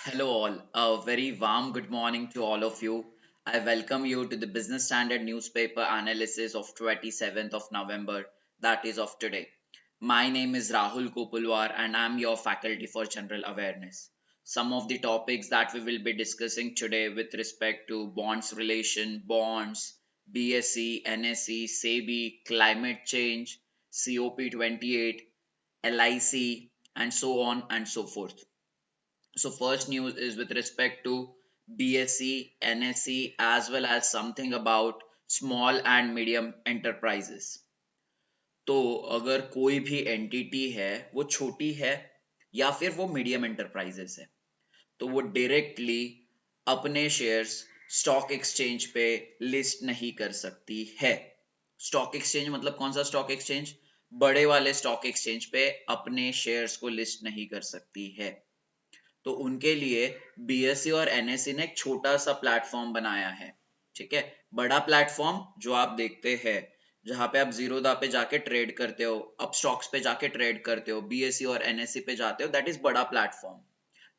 Hello, all. A very warm good morning to all of you. I welcome you to the Business Standard newspaper analysis of 27th of November, that is of today. My name is Rahul Kopulwar and I'm your faculty for general awareness. Some of the topics that we will be discussing today with respect to bonds relation, bonds, BSE, NSE, SEBI, climate change, COP28, LIC, and so on and so forth. So first news is with respect to BSE, NSE as well as something about small and medium enterprises. तो अगर कोई भी entity है वो छोटी है या फिर वो मीडियम एंटरप्राइजेस है तो वो डायरेक्टली अपने शेयर्स स्टॉक एक्सचेंज पे लिस्ट नहीं कर सकती है। स्टॉक एक्सचेंज मतलब कौन सा स्टॉक एक्सचेंज? बड़े वाले स्टॉक एक्सचेंज पे अपने शेयर्स को लिस्ट नहीं कर सकती है। तो उनके लिए बीएसई और एनएसई ने एक छोटा सा प्लेटफॉर्म बनाया है। ठीक है, बड़ा प्लेटफॉर्म जो आप देखते हैं जहां पे आप जीरोधा पे जाके ट्रेड करते हो, अप स्टॉक्स पे जाके ट्रेड करते हो, बीएसई और एनएसई पे जाते हो, दैट इज बड़ा प्लेटफॉर्म।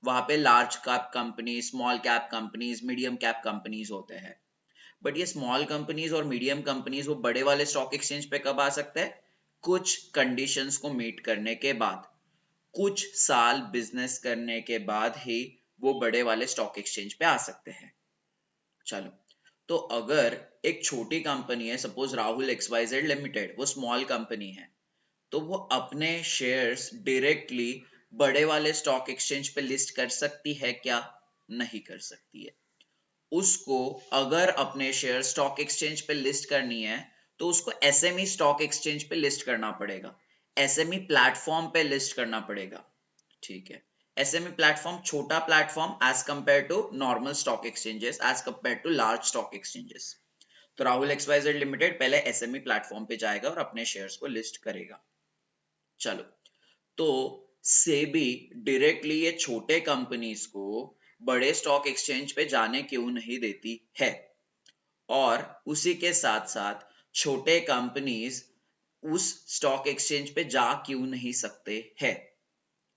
वहां पे large cap company, small cap companies, medium cap companies होते हैं। बट ये स्मॉल कंपनीज और मीडियम कंपनीज वो बड़े वाले स्टॉक एक्सचेंज पे कब आ सकते हैं? कुछ कंडीशंस को मीट करने के बाद, कुछ साल बिजनेस करने के बाद ही वो बड़े वाले स्टॉक एक्सचेंज पे आ सकते हैं। चलो, तो अगर एक छोटी कंपनी है, सपोज राहुल एक्सवाइजेड लिमिटेड, वो स्मॉल कंपनी है, तो वो अपने शेयर्स डायरेक्टली बड़े वाले स्टॉक एक्सचेंज पे लिस्ट कर सकती है क्या? नहीं कर सकती है। उसको अगर अपने शेयर स्टॉक एक्सचेंज पे लिस्ट करनी है तो उसको एसएमई स्टॉक एक्सचेंज पे लिस्ट करना पड़ेगा, एसएमई प्लेटफॉर्म पे लिस्ट करना पड़ेगा। ठीक है, एसएमई प्लेटफॉर्म छोटा platform as compare to normal stock exchanges, as compare to large stock exchanges. तो राहुल एक्सवाइजेड लिमिटेड पहले एसएमई प्लेटफॉर्म पे जाएगा और अपने शेयर्स को लिस्ट करेगा। चलो, तो सेबी डायरेक्टली ये छोटे कंपनीज को बड़े स्टॉक एक्सचेंज पे जाने क्यों नहीं देती है, और उसी के साथ साथ छोटे कंपनीज उस स्टॉक एक्सचेंज पे जा क्यों नहीं सकते हैं?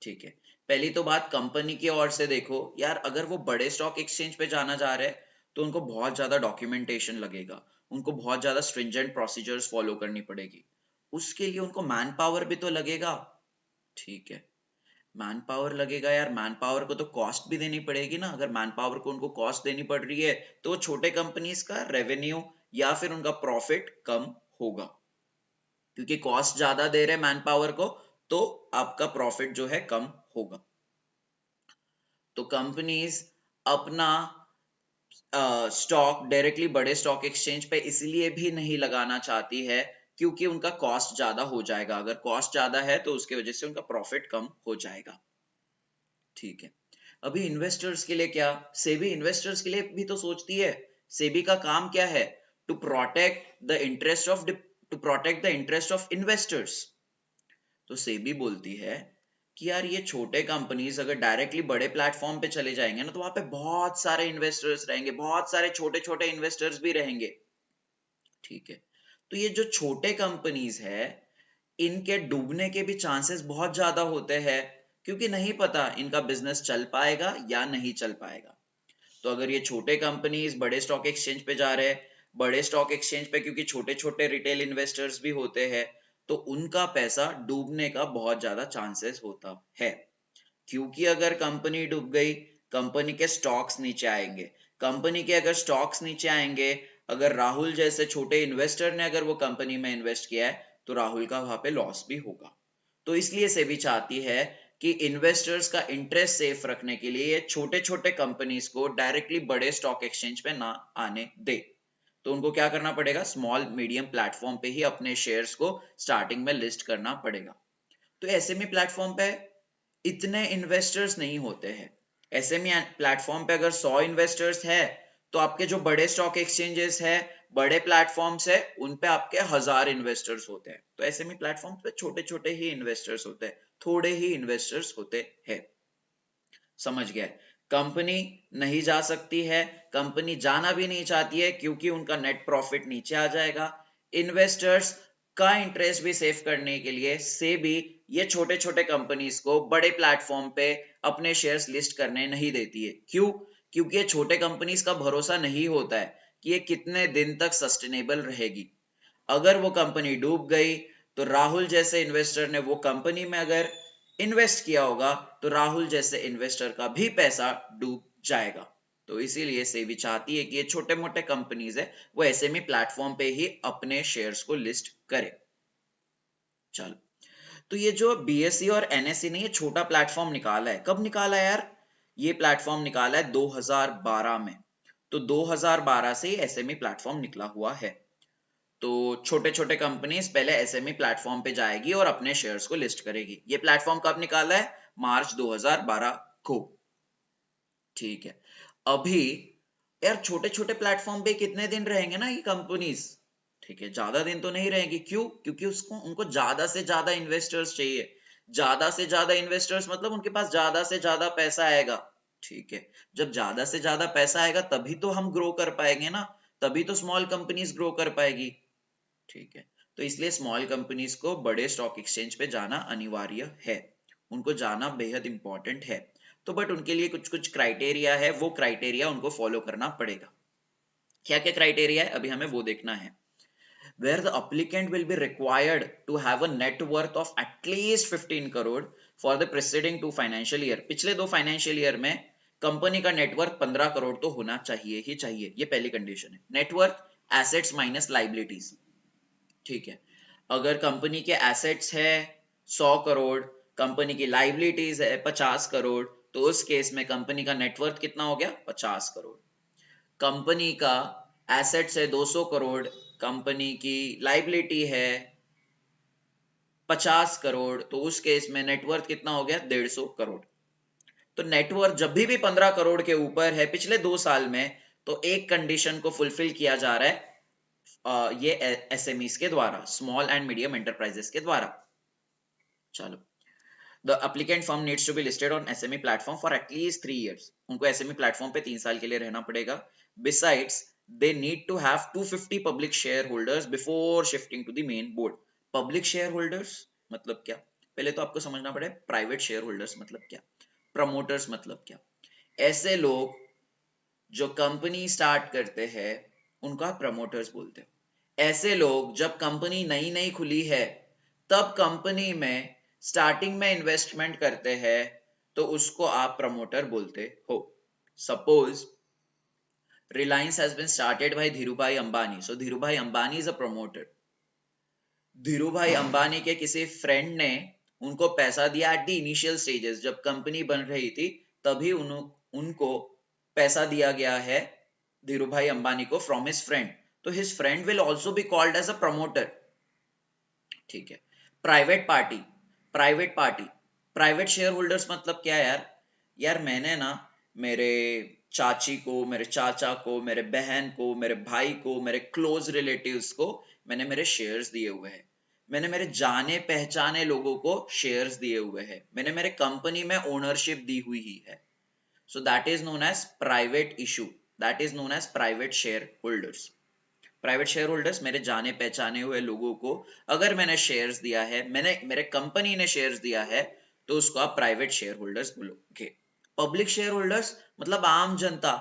ठीक है, पहली तो बात कंपनी की ओर से देखो यार, अगर वो बड़े स्टॉक एक्सचेंज पे जाना चाह रहे हैं तो उनको बहुत ज्यादा डॉक्यूमेंटेशन लगेगा, उनको बहुत ज्यादा स्ट्रिंजेंट प्रोसीजर्स फॉलो करनी पड़ेगी, उसके लिए उनको मैन पावर भी तो लगेगा। ठीक है, मैन पावर लगेगा यार, मैन पावर को तो कॉस्ट भी देनी पड़ेगी ना। अगर मैन पावर को उनको कॉस्ट देनी पड़ रही है तो छोटे कंपनीज का रेवेन्यू या फिर उनका प्रॉफिट कम होगा, क्योंकि कॉस्ट ज्यादा दे रहे मैन पावर को तो आपका प्रॉफिट जो है कम होगा। तो कंपनीज अपना स्टॉक डायरेक्टली बड़े स्टॉक एक्सचेंज पे इसलिए भी नहीं लगाना चाहती है क्योंकि उनका कॉस्ट ज्यादा हो जाएगा। अगर कॉस्ट ज्यादा है तो उसके वजह से उनका प्रॉफिट कम हो जाएगा। ठीक है, अभी इन्वेस्टर्स के लिए क्या? सेबी इन्वेस्टर्स के लिए भी तो सोचती है। सेबी का काम क्या है? To protect the interest of investors. तो सेबी बोलती है कि यार ये छोटे कंपनीज अगर डायरेक्टली बड़े प्लेटफॉर्म पे चले जाएंगे ना तो वहां पे बहुत सारे इन्वेस्टर्स रहेंगे, बहुत सारे छोटे छोटे इन्वेस्टर्स भी रहेंगे। ठीक है, तो ये जो छोटे कंपनीज है इनके डूबने के भी चांसेस बहुत ज्यादा होते हैं, क्योंकि नहीं पता इनका बिजनेस चल पाएगा या नहीं चल पाएगा। तो अगर ये छोटे कंपनीज बड़े स्टॉक एक्सचेंज पे जा रहे हैं, बड़े स्टॉक एक्सचेंज पे क्योंकि छोटे छोटे रिटेल इन्वेस्टर्स भी होते हैं, तो उनका पैसा डूबने का बहुत ज्यादा चांसेस होता है। क्योंकि अगर कंपनी डूब गई, कंपनी के स्टॉक्स नीचे आएंगे। कंपनी के अगर स्टॉक्स नीचे आएंगे, अगर राहुल जैसे छोटे इन्वेस्टर ने अगर वो कंपनी में इन्वेस्ट किया है तो राहुल का वहां पे लॉस भी होगा। तो इसलिए सेबी चाहती है कि इन्वेस्टर्स का इंटरेस्ट सेफ रखने के लिए छोटे छोटे कंपनीज को डायरेक्टली बड़े स्टॉक एक्सचेंज पे ना आने दे। तो उनको क्या करना पड़ेगा? स्मॉल मीडियम प्लेटफॉर्म पे ही अपने शेयर्स को स्टार्टिंग में लिस्ट करना पड़ेगा। तो एसएमई प्लेटफॉर्म पे इतने इन्वेस्टर्स नहीं होते हैं। एसएमई प्लेटफॉर्म पे अगर 100 इन्वेस्टर्स है तो आपके जो बड़े स्टॉक एक्सचेंजेस है, बड़े प्लेटफॉर्म्स है, उन पे आपके 1000 इन्वेस्टर्स होते हैं। तो एसएमई प्लेटफॉर्म पे छोटे छोटे ही इन्वेस्टर्स होते हैं, थोड़े ही इन्वेस्टर्स होते हैं। समझ गया? कंपनी नहीं जा सकती है, कंपनी जाना भी नहीं चाहती है क्योंकि उनका नेट प्रॉफिट नीचे आ जाएगा। इन्वेस्टर्स का इंटरेस्ट भी सेव करने के लिए सेबी ये छोटे छोटे कंपनीज को बड़े प्लेटफॉर्म पे अपने शेयर्स लिस्ट करने नहीं देती है। क्यों? क्योंकि ये छोटे कंपनीज का भरोसा नहीं होता है कि ये कितने दिन तक सस्टेनेबल रहेगी। अगर वो कंपनी डूब गई तो राहुल जैसे इन्वेस्टर ने वो कंपनी में अगर इन्वेस्ट किया होगा तो राहुल जैसे इन्वेस्टर का भी पैसा डूब जाएगा। तो इसीलिए सेबी चाहती है कि ये छोटे मोटे कंपनीज है वो एसएमई प्लेटफॉर्म पे ही अपने शेयर्स को लिस्ट करे। चलो, तो ये जो बीएसई और एनएसई ने ये छोटा प्लेटफॉर्म निकाला है, कब निकाला है यार? ये प्लेटफॉर्म निकाला है 2012 में। तो 2012 से एसएमई प्लेटफॉर्म निकला हुआ है। तो छोटे छोटे कंपनीज पहले एसएमई प्लेटफॉर्म पे जाएगी और अपने शेयर्स को लिस्ट करेगी। ये प्लेटफॉर्म कब निकाला है? मार्च 2012 को। ठीक है। अभी यार छोटे छोटे प्लेटफॉर्म पे कितने दिन रहेंगे ना ये कंपनीज? ठीक है, ज्यादा दिन तो नहीं रहेंगी। क्यों? क्योंकि उसको उनको ज्यादा से ज्यादा इन्वेस्टर्स चाहिए। ज्यादा से ज्यादा इन्वेस्टर्स मतलब उनके पास ज्यादा से ज्यादा पैसा आएगा। ठीक है, जब ज्यादा से ज्यादा पैसा आएगा तभी तो हम ग्रो कर पाएंगे ना, तभी तो स्मॉल कंपनीज ग्रो कर पाएगी। ठीक है, तो इसलिए स्मॉल कंपनीज को बड़े स्टॉक एक्सचेंज पे जाना अनिवार्य है, उनको जाना बेहद इंपॉर्टेंट है। तो बट उनके लिए कुछ कुछ क्राइटेरिया है, वो क्राइटेरिया उनको फॉलो करना पड़ेगा। क्या क्या क्राइटेरिया है अभी हमें वो देखना है। Where the applicant will be required to have a net worth of at least 15 crore for the preceding 2 financial year। पिछले 2 फाइनेंशियल ईयर में कंपनी का नेटवर्थ 15 करोड़ तो होना चाहिए ही चाहिए, ये पहली कंडीशन है। Net worth assets minus liabilities. ठीक है, अगर कंपनी के एसेट्स है 100 करोड़, कंपनी की लाइबिलिटीज है 50 करोड़, तो उस केस में कंपनी का नेटवर्थ कितना हो गया? 50 करोड़। कंपनी का एसेट्स है 200 करोड़, कंपनी की लाइबिलिटी है 50 करोड़, तो उस केस में नेटवर्थ कितना हो गया? 150 करोड़। तो नेटवर्थ जब भी 15 करोड़ के ऊपर है पिछले 2 साल में, तो एक कंडीशन को फुलफिल किया जा रहा है ये एसएमईज के द्वारा, स्मॉल एंड मीडियम एंटरप्राइजेस के द्वारा। चलो, the applicant firm needs to be listed on SME platform for at least 3 years। उनको एसएमई प्लेटफॉर्म पे 3 साल के लिए रहना पड़ेगा। Besides they need to have 250 public share holders before shifting to the main board. Public share holders मतलब क्या? पहले तो आपको समझना पड़ेगा प्राइवेट शेयर होल्डर्स मतलब क्या, प्रमोटर्स मतलब क्या। ऐसे लोग जो कंपनी स्टार्ट करते हैं उनका प्रमोटर्स बोलते हैं। ऐसे लोग जब कंपनी नई नई खुली है तब कंपनी में स्टार्टिंग में इन्वेस्टमेंट करते हैं तो उसको आप प्रमोटर बोलते हो। Suppose Reliance has been started by Dhirubhai Ambani, so Dhirubhai Ambani is a promoter. Dhirubhai Ambani के किसी फ्रेंड ने उनको पैसा दिया एट द इनिशियल स्टेजेस, जब कंपनी बन रही थी तभी उनको पैसा दिया गया है धीरूभाई अंबानी को फ्रॉम हिज फ्रेंड, तो his friend will also be called as a promoter. ठीक है। Private party, private party, private share holders मतलब क्या यार? यार मैंने ना मेरे चाची को, मेरे चाचा को, मेरे बहन को, मेरे भाई को, मेरे क्लोज रिलेटिव्स को मैंने मेरे शेयर्स दिए हुए हैं। मैंने मेरे जाने पहचाने लोगों को शेयर्स दिए हुए हैं। मैंने मेरे कंपनी में ओनरशिप दी हुई ही है। So that is known as private issue, that is known as private share holders. Private share holders मेरे जाने पहचाने हुए लोगों को अगर मैंने शेयर्स दिया है, मैंने मेरे कंपनी ने शेयर्स दिया है, तो उसको आप प्राइवेट शेयर होल्डर्स बोलोगे। पब्लिक शेयर होल्डर्स मतलब आम जनता,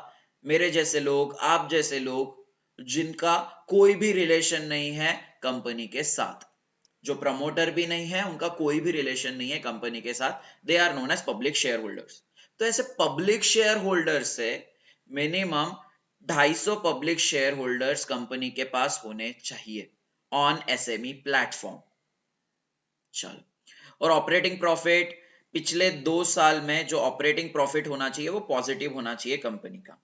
मेरे जैसे लोग, आप जैसे लोग जिनका कोई भी रिलेशन नहीं है कंपनी के साथ, जो प्रमोटर भी नहीं है, उनका कोई भी रिलेशन नहीं है कंपनी के साथ, they are known as public share holders. तो ऐसे पब्लिक शेयर होल्डर्स से minimum 250 public share holders company के पास होने चाहिए ऑन एसएमई प्लेटफॉर्म। चलो, और ऑपरेटिंग प्रॉफिट पिछले 2 साल में जो ऑपरेटिंग प्रॉफिट होना चाहिए वो पॉजिटिव होना चाहिए कंपनी का।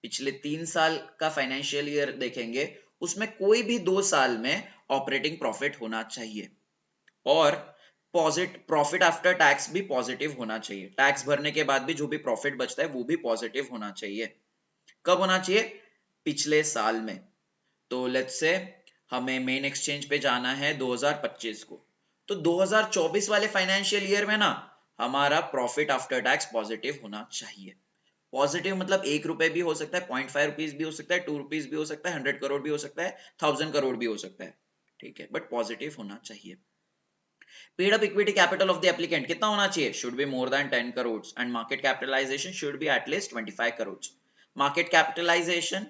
पिछले 3 साल का फाइनेंशियल ईयर देखेंगे, उसमें कोई भी 2 साल में ऑपरेटिंग प्रॉफिट होना चाहिए। और प्रॉफिट आफ्टर टैक्स भी पॉजिटिव होना चाहिए। टैक्स भरने के बाद भी जो भी प्रॉफिट बचता है वो भी पॉजिटिव होना चाहिए। कब होना चाहिए? पिछले साल में। तो लेट्स से हमें मेन एक्सचेंज पे जाना है 2025 को, तो 2024 वाले फाइनेंशियल ईयर में ना हमारा प्रॉफिट आफ्टर टैक्स पॉजिटिव होना चाहिए। पॉजिटिव मतलब 1 रुपए भी हो सकता है, 0.5 रुपीज भी हो सकता है, 2 रुपीज भी हो सकता है, 100 करोड़ भी हो सकता है, 1000 करोड़ भी हो सकता है। ठीक है, बट पॉजिटिव होना चाहिए। Paid up equity capital of the applicant कितना होना चाहिए? Should be more than 10 crore and market capitalization should be at least 25 crore. Market capitalization,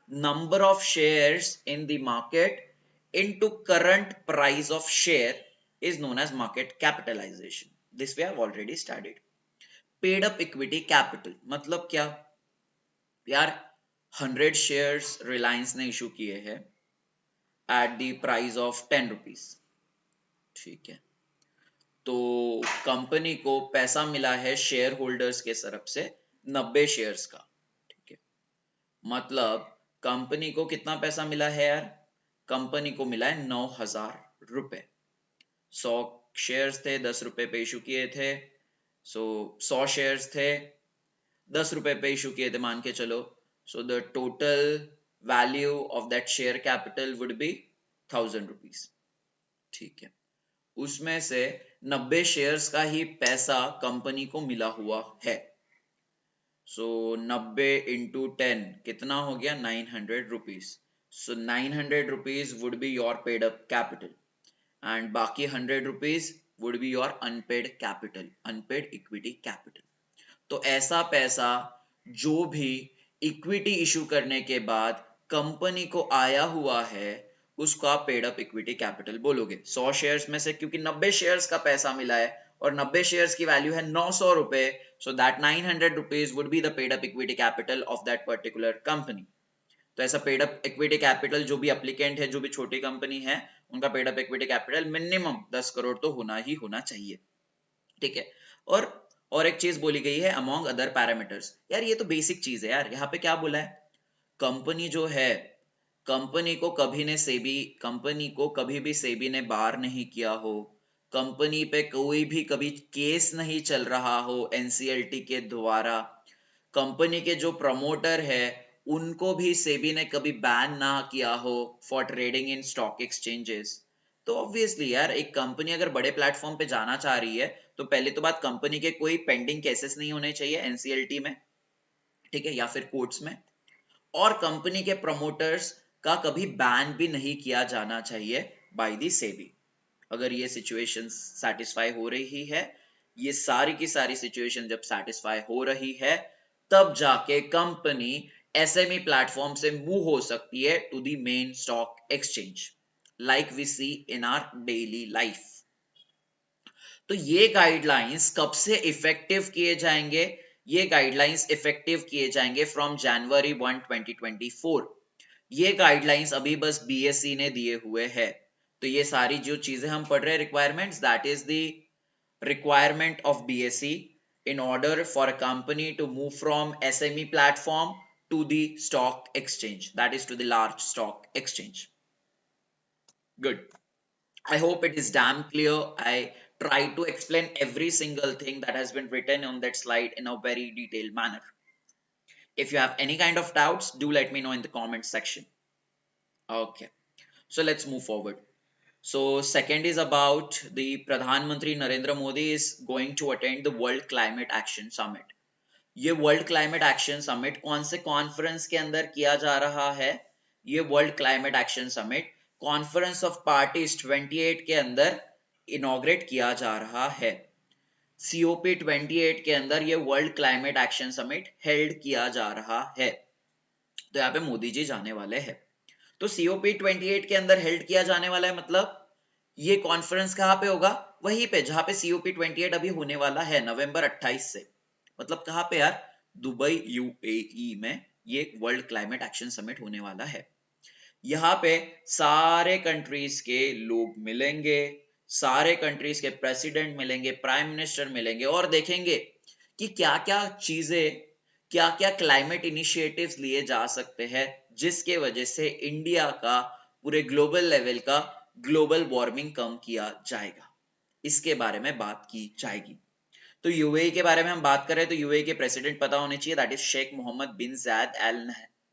number of shares in the market into current price of share is known as market capitalization. This we have already studied. Paid up equity capital मतलब क्या यार? 100 shares Reliance ने issue किए हैं at the price of 10 rupees, ठीक है, तो company को पैसा मिला है शेयर होल्डर्स के तरफ से 90 शेयर्स का, ठीक है, मतलब कंपनी को कितना पैसा मिला है यार? कंपनी को मिला है 9,000 रुपए। 100 शेयर्स थे, 10 रुपए पे इशू किए थे, सो 100 शेयर्स थे, 10 रुपए पे इशू किए थे मान के चलो, so the total value of that share capital would be 1,000 rupees, ठीक है, उसमें से 90 शेयर्स का ही पैसा कंपनी को मिला हुआ है, सो 90 इंटू 10 कितना हो गया? 900 rupees. So 900 rupees would be your paid up capital and बाकी 100 rupees would be your unpaid capital, unpaid equity capital. तो ऐसा पैसा जो भी इक्विटी इशू करने के बाद कंपनी को आया हुआ है उसको आप पेड अप इक्विटी कैपिटल बोलोगे। 100 शेयर्स में से क्योंकि 90 शेयर्स का पैसा मिला है और 90 शेयर्स की वैल्यू है 900 रुपए, so that 900 rupees would be the paid up equity capital of that particular company. तो ऐसा पेड अप इक्विटी कैपिटल जो भी एप्लीकेंट है, जो भी छोटी कंपनी है, उनका paid up equity capital minimum 10 crore तो होना ही होना चाहिए, ठीक है। और एक चीज बोली गई है अमॉन्ग अदर पैरामीटर्स, यार ये तो बेसिक चीज है यार। यहाँ पे क्या बोला है? कंपनी जो है, कंपनी को कभी भी सेबी ने बार नहीं किया हो, कंपनी पे कोई भी कभी केस नहीं चल रहा हो एनसीएलटी के द्वारा, कंपनी के जो प्रमोटर है उनको भी सेबी ने कभी बैन ना किया हो for trading in stock exchanges, तो ऑब्वियसली यार एक कंपनी अगर बड़े प्लेटफॉर्म पे जाना चाह रही है तो पहले तो बात कंपनी के कोई पेंडिंग केसेस नहीं होने चाहिए एनसीएलटी में, ठीक है, या फिर कोर्ट्स में, और कंपनी के प्रमोटर्स का कभी बैन भी नहीं किया जाना चाहिए बाय दी सेबी। अगर ये सिचुएशन सेटिस्फाई हो रही है, ये सारी की सारी सिचुएशन जब सेटिस्फाई हो रही है, तब जाके कंपनी एसएमई प्लेटफॉर्म से मूव हो सकती है to the main stock exchange, like we see in our daily life. तो ये गाइडलाइंस कब से इफेक्टिव किए जाएंगे? ये गाइडलाइंस इफेक्टिव किए जाएंगे फ्रॉम जनवरी 1 2024। ये गाइडलाइंस अभी बस बीएसई ने दिए हुए हैं। तो ये सारी जो चीजें हम पढ़ रहे हैं requirements, that is the requirement of BSE in order for a company to move from SME platform to the stock exchange, that is to the large stock exchange. Good. I hope it is damn clear. I tried to explain every single thing that has been written on that slide in a very detailed manner. If you have any kind of doubts, do let me know in the comment section. Okay, so let's move forward. So second is about the Pradhan Mantri Narendra Modi is going to attend the World Climate Action Summit. ये world climate action summit कौन से conference के अंदर किया जा रहा है? ये world climate action summit conference of parties 28 के अंदर इनॉग्रेट किया जा रहा है। COP 28 के अंदर ये world climate action summit held किया जा रहा है, तो यहाँ पे मोदी जी जाने वाले हैं। तो COP 28 के अंदर हेल्ड किया जाने वाला है, मतलब ये कॉन्फ्रेंस कहाँ पे होगा? वहीं पे जहां पे COP 28 अभी होने वाला है नवंबर 28 से। मतलब कहाँ पे यार? दुबई UAE में ये वर्ल्ड क्लाइमेट एक्शन समिट होने वाला है। यहाँ पे सारे कंट्रीज के लोग मिलेंगे, सारे कंट्रीज के प्रेसिडेंट मिलेंगे, प्राइम मिनिस्टर मिलेंगे और देखेंगे कि क्या क्या चीजें, क्या क्या क्लाइमेट इनिशिएटिव्स लिए जा सकते हैं जिसके वजह से इंडिया का पूरे ग्लोबल लेवल का ग्लोबल वार्मिंग कम किया जाएगा, इसके बारे में बात की जाएगी। तो यूएई के बारे में हम बात कर रहे हैं, तो यूएई के प्रेसिडेंट पता होने चाहिए, that is Sheikh Mohammed bin Zayed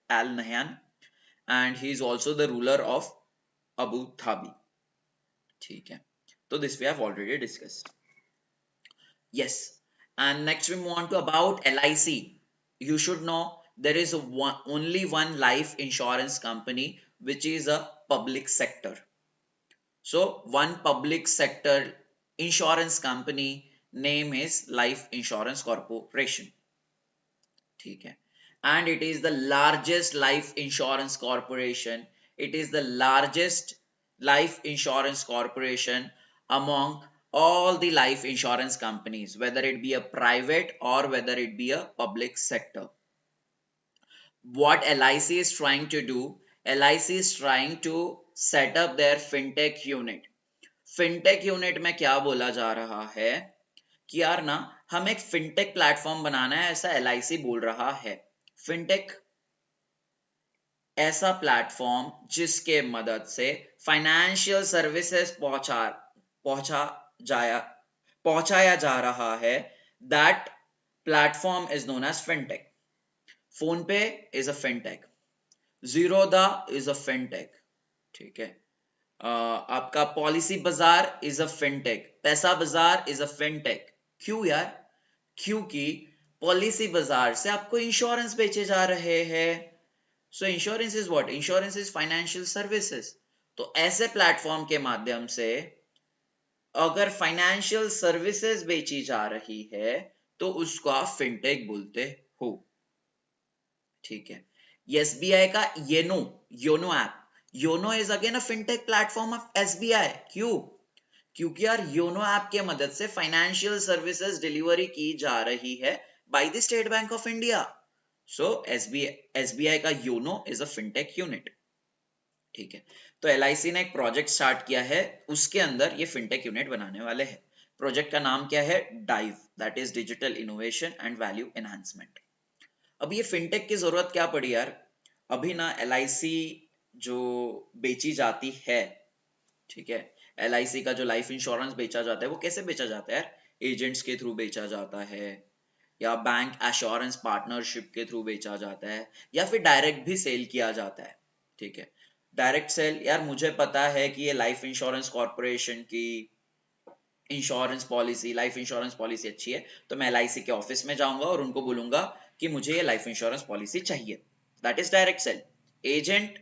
Al Nahyan and he is also the ruler of Abu Dhabi, ठीक है। तो this we have already discussed. Yes, and next we move on to about LIC. You should know there is only one life insurance company which is a public sector. So one public sector insurance company name is Life Insurance Corporation. ठीक है, and it is the largest life insurance corporation. It is the largest life insurance corporation among all the life insurance companies, whether it be a private or whether it be a public sector. What LIC is trying to do, LIC is trying to set up their fintech unit. Fintech unit में क्या बोला जा रहा है कि यार ना हम एक फिनटेक प्लेटफॉर्म बनाना है, ऐसा LIC बोल रहा है. फिनटेक ऐसा प्लेटफॉर्म जिसके मदद से फाइनेंशियल सर्विसेज पहुंचा जाया पहुंचाया जा रहा है. That platform is known as fintech. PhonePe is a fintech, Zerodha is a fintech, ठीक है. आपका पॉलिसी बाजार इज अ फिनटेक, पैसा बाजार इज अ फिनटेक. क्यों यार? क्योंकि पॉलिसी बाजार से आपको इंश्योरेंस बेचे जा रहे हैं. सो insurance is what? Insurance is financial services. तो ऐसे प्लेटफॉर्म के माध्यम से अगर फाइनेंशियल सर्विसेज बेची जा रही है तो उसको आप फिनटेक बोलते हो, ठीक है. एसबीआई का YONO app, YONO is again a fintech platform of SBI. क्यों? क्योंकि यार योनो ऐप के मदद से फाइनेंशियल सर्विसेज डिलीवरी की जा रही है by the State Bank of India. So SBI का YONO is a fintech unit, ठीक है. तो LIC ने एक प्रोजेक्ट स्टार्ट किया है, उसके अंदर ये फिनटेक यूनिट बनाने वाले हैं. प्रोजेक्ट का नाम क्या है? Dive, that is digital innovation and value enhancement. अब ये फिनटेक की जरूरत क्या पड़ी यार? अभी ना LIC जो बेची जाती है, ठीक है, LIC का जो लाइफ इंश्योरेंस बेचा जाता है वो कैसे बेचा जाता है यार? एजेंट्स के थ्रू बेचा जाता है, या बैंक एश्योरेंस पार्टनरशिप के थ्रू बेचा जाता है, या फिर डायरेक्ट भी सेल किया जाता है, ठीक है. डायरेक्ट सेल, यार मुझे पता है कि ये लाइफ इंश्योरेंस कॉर्पोरेशन की लाइफ इंश्योरेंस पॉलिसी अच्छी है, तो मैं LIC के ऑफिस में जाऊंगा और उनको बोलूंगा कि मुझे ये लाइफ इंश्योरेंस पॉलिसी चाहिए. That is direct sale. Agent,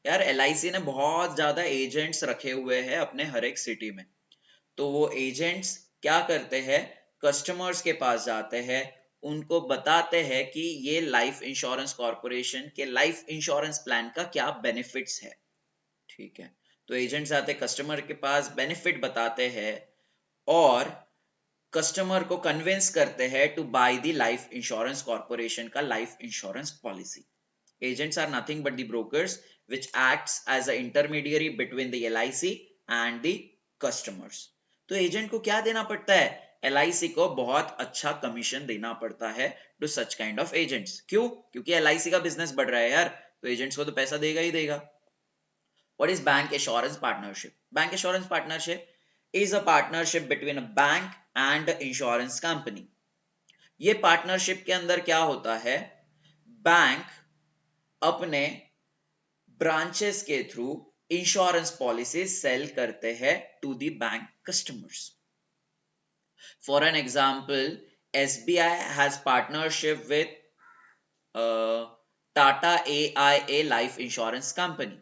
यार LIC ने बहुत ज्यादा एजेंट्स रखे हुए हैं अपने हर एक सिटी में. तो वो एजेंट्स क्या करते हैं? कस्टमर्स के पास जाते हैं, उनको बताते हैं कि ये लाइफ इंश्योरेंस कॉर्पोरेशन के लाइफ इंश्योरेंस प्लान का क्या बेनिफिट्स है, ठीक है. तो एजेंट्स आते कस्टमर के पास, बेनिफिट बताते हैं और कस्टमर को कन्विंस करते हैं to buy the Life Insurance Corporation का life insurance policy. Agents are nothing but the brokers which acts as an intermediary between the LIC and the customers. तो एजेंट को क्या देना पड़ता है? LIC को बहुत अच्छा कमीशन देना पड़ता है to such kind of agents. क्यों? क्योंकि LIC का बिजनेस बढ़ रहा है यार, तो एजेंट्स को तो पैसा देगा ही देगा. What is bank assurance partnership? Bank assurance partnership is a partnership between a bank and an insurance company. ये पार्टनरशिप के अंदर क्या होता है? बैंक अपने ब्रांचेस के थ्रू इंश्योरेंस पॉलिसी सेल करते हैं to the bank customers. For an example, SBI has partnership with Tata AIA life insurance company.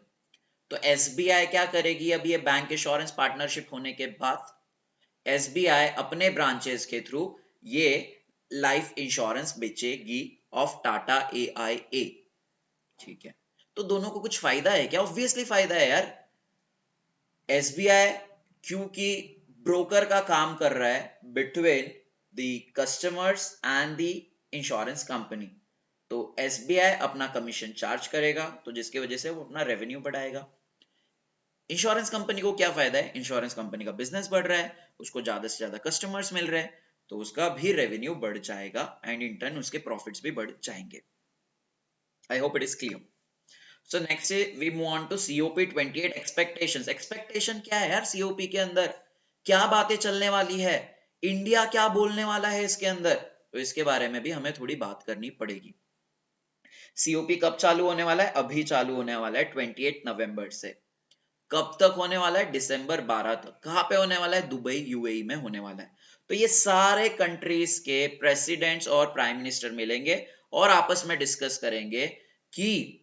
तो SBI क्या करेगी? अब ये बैंक इंश्योरेंस पार्टनरशिप होने के बाद SBI अपने ब्रांचेस के थ्रू ये लाइफ इंश्योरेंस बेचेगी ऑफ टाटा AIA, ठीक है. तो दोनों को कुछ फायदा है क्या? ऑब्वियसली फायदा है यार. SBI क्योंकि ब्रोकर का काम कर रहा है between the customers and the insurance company, तो SBI अपना कमीशन चार्ज करेगा, तो जिसकी वजह से वो अपना रेवेन्यू बढ़ाएगा. इंश्योरेंस कंपनी को क्या फायदा है? इंश्योरेंस कंपनी का बिजनेस बढ़ रहा है, उसको ज्यादा से ज्यादा कस्टमर्स मिल रहे हैं, तो उसका भी रेवेन्यू बढ़ जाएगा एंड इन टर्न उसके प्रॉफिट्स भी बढ़ जाएंगे. I hope it is clear. So next we move on to COP28 expectations. Expectation क्या है यार COP के अंदर? क्या बातें चलने वाली है? इंडिया क्या बोलने वाला है इसके अंदर? तो इसके बारे में भी हमें थोड़ी बात करनी पड़ेगी. COP कब चालू होने वाला है? अभी चालू होने वाला है 28 नवंबर से. कब तक होने वाला है? दिसंबर 12 तक. कहाँ पे होने वाला है? दुबई UAE में होने वाला है. तो ये सारे कंट्रीज के प्रेसिडेंट्स और प्राइम मिनिस्टर मिलेंगे और आपस में डिस्कस करेंगे कि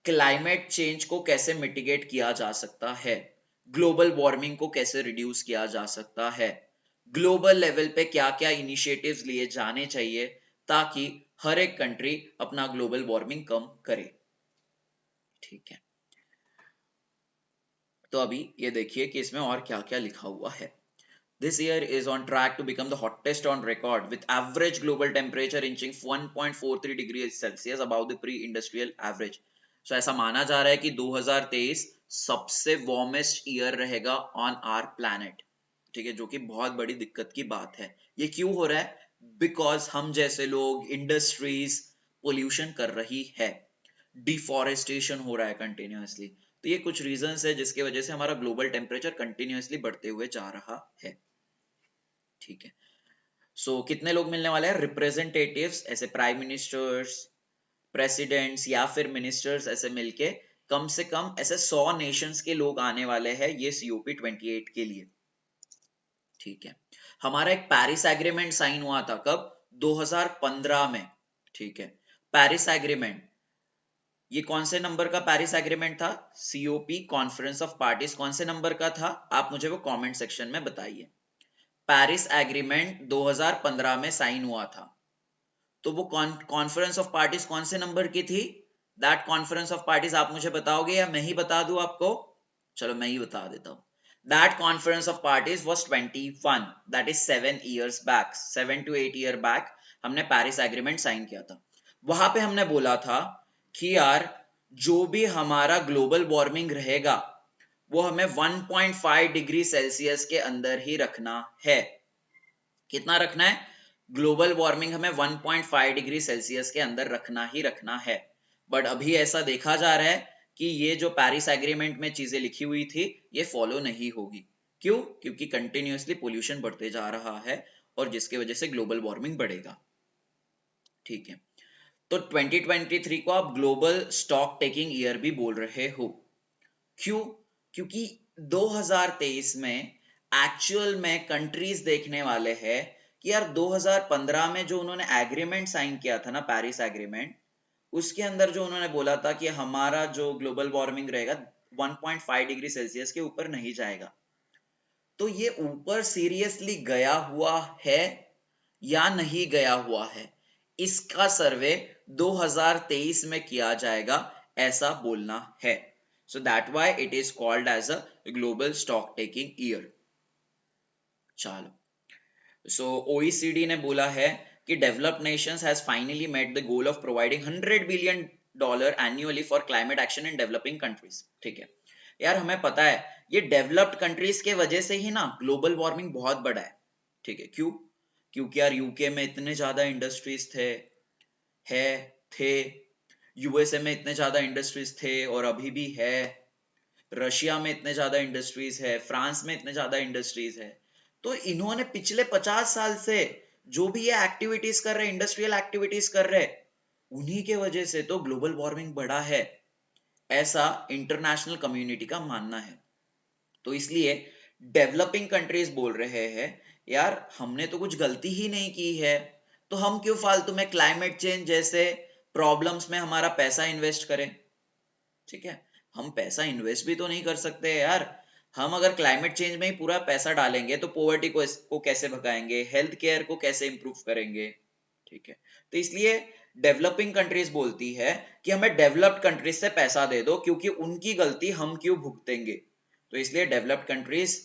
क्लाइमेट चेंज को कैसे मिटिगेट किया जा सकता है. ग्लोबल वार्मिंग को कैसे रिड्यूस किया जा सकता है, ग्लोबल लेवल पे क्या क्या इनिशिएटिव्स लिए जाने चाहिए ताकि हर एक कंट्री अपना ग्लोबल वार्मिंग कम करे। ठीक है, तो अभी ये देखिए कि इसमें और क्या क्या लिखा हुआ है। This year is on track to become the hottest on record, with average global temperature inching 1.43 degrees Celsius above the pre-industrial average. So ऐसा माना जा रहा है कि 2023 सबसे वार्मेस्ट ईयर रहेगा ऑन आवर प्लैनेट। ठीक है, जो कि बहुत बड़ी दिक्कत की बात है। ये क्यों हो रहा है? बिकॉज हम जैसे लोग, इंडस्ट्रीज पोल्यूशन कर रही है, डिफॉरेस्टेशन हो रहा है कंटिन्यूअसली। तो ये कुछ रीजंस है जिसकी वजह से हमारा ग्लोबल टेम्परेचर कंटिन्यूअसली बढ़ते हुए जा रहा है। ठीक है, सो कितने लोग मिलने वाले हैं? रिप्रेजेंटेटिव्स, ऐसे प्राइम मिनिस्टर्स, प्रेसिडेंट्स या फिर मिनिस्टर्स ऐसे मिलके कम से कम ऐसे 100 नेशंस के लोग आने वाले हैं ये COP28 के लिए। ठीक है, हमारा एक पेरिस एग्रीमेंट साइन हुआ था कब? 2015 में। ठीक है, पेरिस एग्रीमेंट, ये कौन से नंबर का पेरिस एग्रीमेंट था? COP कॉन्फ्रेंस ऑफ पार्टीज कौन से नंबर का था? आप मुझे वो कमेंट सेक्शन में बताइए। पेरिस एग्रीमेंट 2015 में साइन हुआ था, तो वो कॉन्फ्रेंस ऑफ पार्टीज कौन से नंबर की थी? दैट कॉन्फ्रेंस ऑफ पार्टीज आप मुझे बताओगे या मैं ही बता दूं आपको? चलो मैं ही बता देता हूं। That conference of parties was 21, that is 7 years back, 7 to 8 year back हमने पेरिस एग्रीमेंट साइन किया था। वहां पे हमने बोला था कि यार जो भी हमारा ग्लोबल वार्मिंग रहेगा वो हमें 1.5 डिग्री सेल्सियस के अंदर ही रखना है। कितना रखना है? ग्लोबल वार्मिंग हमें 1.5 डिग्री सेल्सियस के अंदर रखना ही रखना है। बट अभी ऐसा देखा जा रहा है कि ये जो पेरिस एग्रीमेंट में चीजें लिखी हुई थी ये फॉलो नहीं होगी। क्यों? क्योंकि कंटिन्यूअसली पोल्यूशन बढ़ते जा रहा है और जिसकी वजह से ग्लोबल वार्मिंग बढ़ेगा। ठीक है, तो 2023 को आप ग्लोबल स्टॉक टेकिंग ईयर भी बोल रहे हो। क्यों? क्योंकि 2023 में एक्चुअल में कंट्रीज देखने वाले हैं कि यार 2015 में जो उन्होंने एग्रीमेंट साइन किया था ना, पेरिस एग्रीमेंट, उसके अंदर जो उन्होंने बोला था कि हमारा जो ग्लोबल वार्मिंग रहेगा 1.5 डिग्री सेल्सियस के ऊपर नहीं जाएगा, तो ये ऊपर सीरियसली गया हुआ है या नहीं गया हुआ है, इसका सर्वे 2023 में किया जाएगा, ऐसा बोलना है। So that why it is called as a global stock taking year. चलो, so OECD ने बोला है कि developed nations has finally met the goal of providing $100 billion annually for climate action in developing countries. ठीक है यार, हमें पता है ये डेवलप्ड कंट्रीज के वजह से ही ना ग्लोबल वार्मिंग बहुत बड़ा है। ठीक है, क्यों? क्योंकि यार यूके में इतने ज्यादा इंडस्ट्रीज है थे, यूएसए में इतने ज्यादा इंडस्ट्रीज थे और अभी भी है, रशिया में इतने ज्यादा इंडस्ट्रीज है, फ्रांस में इतने ज्यादा इंडस्ट्रीज है। तो इन्होंने पिछले 50 साल से जो भी ये एक्टिविटीज कर रहे, इंडस्ट्रियल एक्टिविटीज कर रहे, उन्हीं के वजह से तो ग्लोबल वार्मिंग बढ़ा है, ऐसा इंटरनेशनल कम्युनिटी का मानना है। तो इसलिए डेवलपिंग कंट्रीज बोल रहे हैं यार हमने तो कुछ गलती ही नहीं की है, तो हम क्यों फालतू में क्लाइमेट चेंज जैसे प्रॉब्लम्स में हमारा पैसा इन्वेस्ट करें। ठीक है, हम पैसा इन्वेस्ट भी तो नहीं कर सकते यार। हम अगर क्लाइमेट चेंज में ही पूरा पैसा डालेंगे तो पोवर्टी को कैसे भगाएंगे, हेल्थ केयर को कैसे इंप्रूव करेंगे। ठीक है, तो इसलिए डेवलपिंग कंट्रीज बोलती है कि हमें डेवलप्ड कंट्रीज से पैसा दे दो क्योंकि उनकी गलती हम क्यों भुगतेंगे। तो इसलिए डेवलप्ड कंट्रीज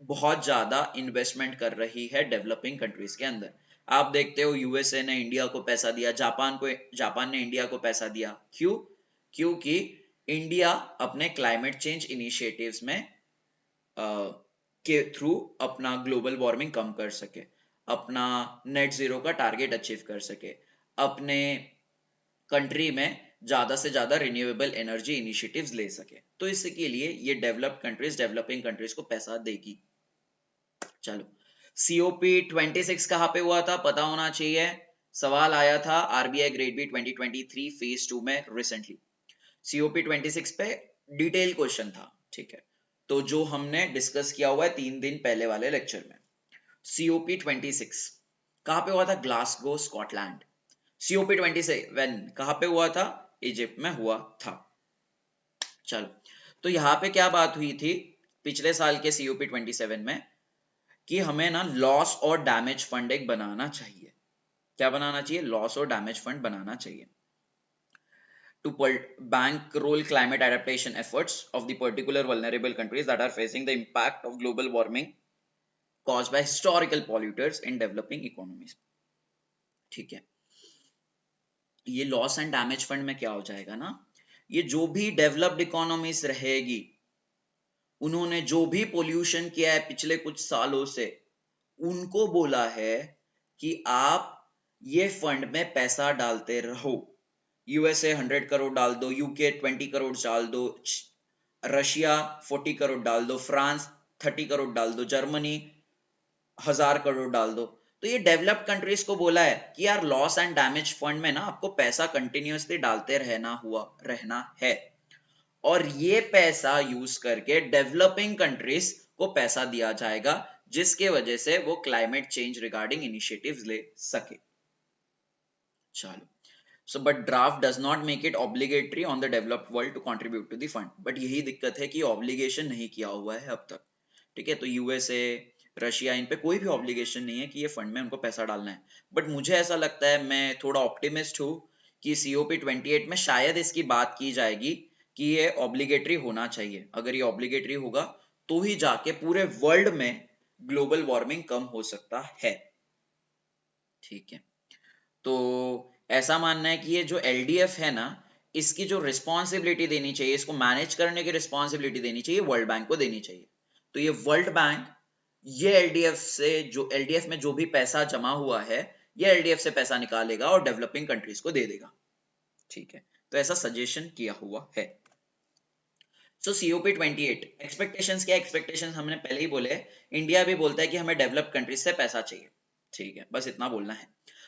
बहुत ज्यादा इन्वेस्टमेंट कर रही है डेवलपिंग कंट्रीज के अंदर। आप देखते हो यूएसए ने इंडिया को पैसा दिया, जापान ने इंडिया को पैसा दिया। क्यों? क्योंकि इंडिया अपने क्लाइमेट चेंज इनिशिएटिव्स में के थ्रू अपना ग्लोबल वार्मिंग कम कर सके, अपना नेट जीरो का टारगेट अचीव कर सके, अपने कंट्री में ज्यादा से ज्यादा रिन्यूएबल एनर्जी इनिशिएटिव्स ले सके। तो इसके लिए ये डेवलप्ड कंट्रीज डेवलपिंग कंट्रीज को पैसा देगी। चलो, COP26 कहाँ पे हुआ था पता होना चाहिए, सवाल आया था RBI ग्रेड बी 2023 फेज 2 में रिसेंटली। COP26 पे डिटेल क्वेश्चन था। ठीक है, तो जो हमने डिस्कस किया हुआ है 3 दिन पहले वाले लेक्चर में। COP26 कहाँ पे हुआ था? Glasgow, Scotland. COP27 कहाँ पे हुआ था? इजिप्ट में हुआ था। चलो, तो यहाँ पे क्या बात हुई थी पिछले साल के COP 27 में कि हमें ना लॉस और डैमेज फंड एक बनाना चाहिए। क्या बनाना चाहिए? लॉस और डैमेज फंड बनाना चाहिए to bankroll climate adaptation efforts of the particular vulnerable countries that are facing the impact of global warming caused by historical polluters in developing economies। ठीक है, ये लॉस एंड डैमेज फंड में क्या हो जाएगा ना, ये जो भी डेवलप्ड इकोनॉमीज रहेगी उन्होंने जो भी पोल्यूशन किया है पिछले कुछ सालों से, उनको बोला है कि आप ये फंड में पैसा डालते रहो। यूएसए 100 करोड़ डाल दो, यूके 20 करोड़ डाल दो, रशिया 40 करोड़ डाल दो, फ्रांस 30 करोड़ डाल दो, जर्मनी 1000 करोड़ डाल दो। तो ये डेवलप्ड कंट्रीज को बोला है कि यार लॉस एंड डैमेज फंड में ना आपको पैसा कंटिन्यूअसली डालते रहना है, और ये पैसा यूज करके डेवलपिंग कंट्रीज को पैसा दिया जाएगा, जिसके वजह से वो क्लाइमेट चेंज रिगार्डिंग इनिशिएटिव्स ले सके। चलो, so but draft does not make it obligatory on the developed world to contribute to the fund, but यही दिक्कत है कि ऑब्लिगेशन नहीं किया हुआ है अब तक। ठीक है, तो यूएसए, रशिया, इन पे कोई भी ऑब्लिगेशन नहीं है कि ये फंड में उनको पैसा डालना है। बट मुझे ऐसा लगता है, मैं थोड़ा ऑप्टिमिस्ट हूँ कि COP 28 में शायद इसकी बात की जाएगी कि ये ऑब्लिगेटरी होना चाहिए। अगर ये ऑब्लिगेटरी होगा तो ही जाके पूरे वर्ल्ड में ग्लोबल वार्मिंग कम हो सकता है। ठीक है, तो ऐसा मानना है कि ये जो LDF है ना, इसकी जो रिस्पॉन्सिबिलिटी देनी चाहिए, इसको मैनेज करने की रिस्पॉन्सिबिलिटी देनी चाहिए, वर्ल्ड बैंक को देनी चाहिए। तो ये वर्ल्ड बैंक ये LDF में जो भी पैसा जमा हुआ है, ये LDF से पैसा निकालेगा और डेवलपिंग कंट्रीज को दे देगा। ठीक है, तो ऐसा सजेशन किया हुआ है। सो COP 28 एक्सपेक्टेशंस क्या? एक्सपेक्टेशंस हमने पहले ही बोले, इंडिया भी बोलता है कि हमें डेवलप कंट्रीज से पैसा चाहिए। ठीक है, बस इतना बोलना है।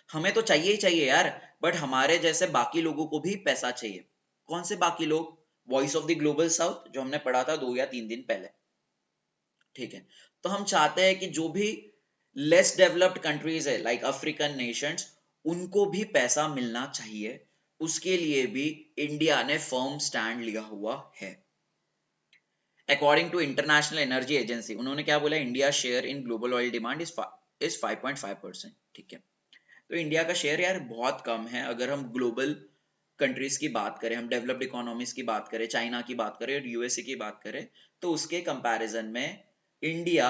हमें तो चाहिए ही चाहिए यार, बट हमारे जैसे बाकी लोगों को भी पैसा चाहिए। कौन से बाकी लोग? Voice of the global south, जो हमने पढ़ा था 2 या 3 दिन पहले। ठीक है, तो हम चाहते हैं कि जो भी लेस डेवलप्ड कंट्रीज है लाइक अफ्रीकन नेशंस, उनको भी पैसा मिलना चाहिए। उसके लिए भी इंडिया ने फर्म स्टैंड लिया हुआ है। According to International Energy Agency, उन्होंने क्या बोला? India share in global oil demand is 5.5%। ठीक है, तो इंडिया का शेयर यार बहुत कम है। अगर हम ग्लोबल कंट्रीज की बात करें, हम डेवलप्ड इकोनॉमीज की बात करें, चाइना की बात करें और यूएसए की बात करें, तो उसके कंपैरिजन में इंडिया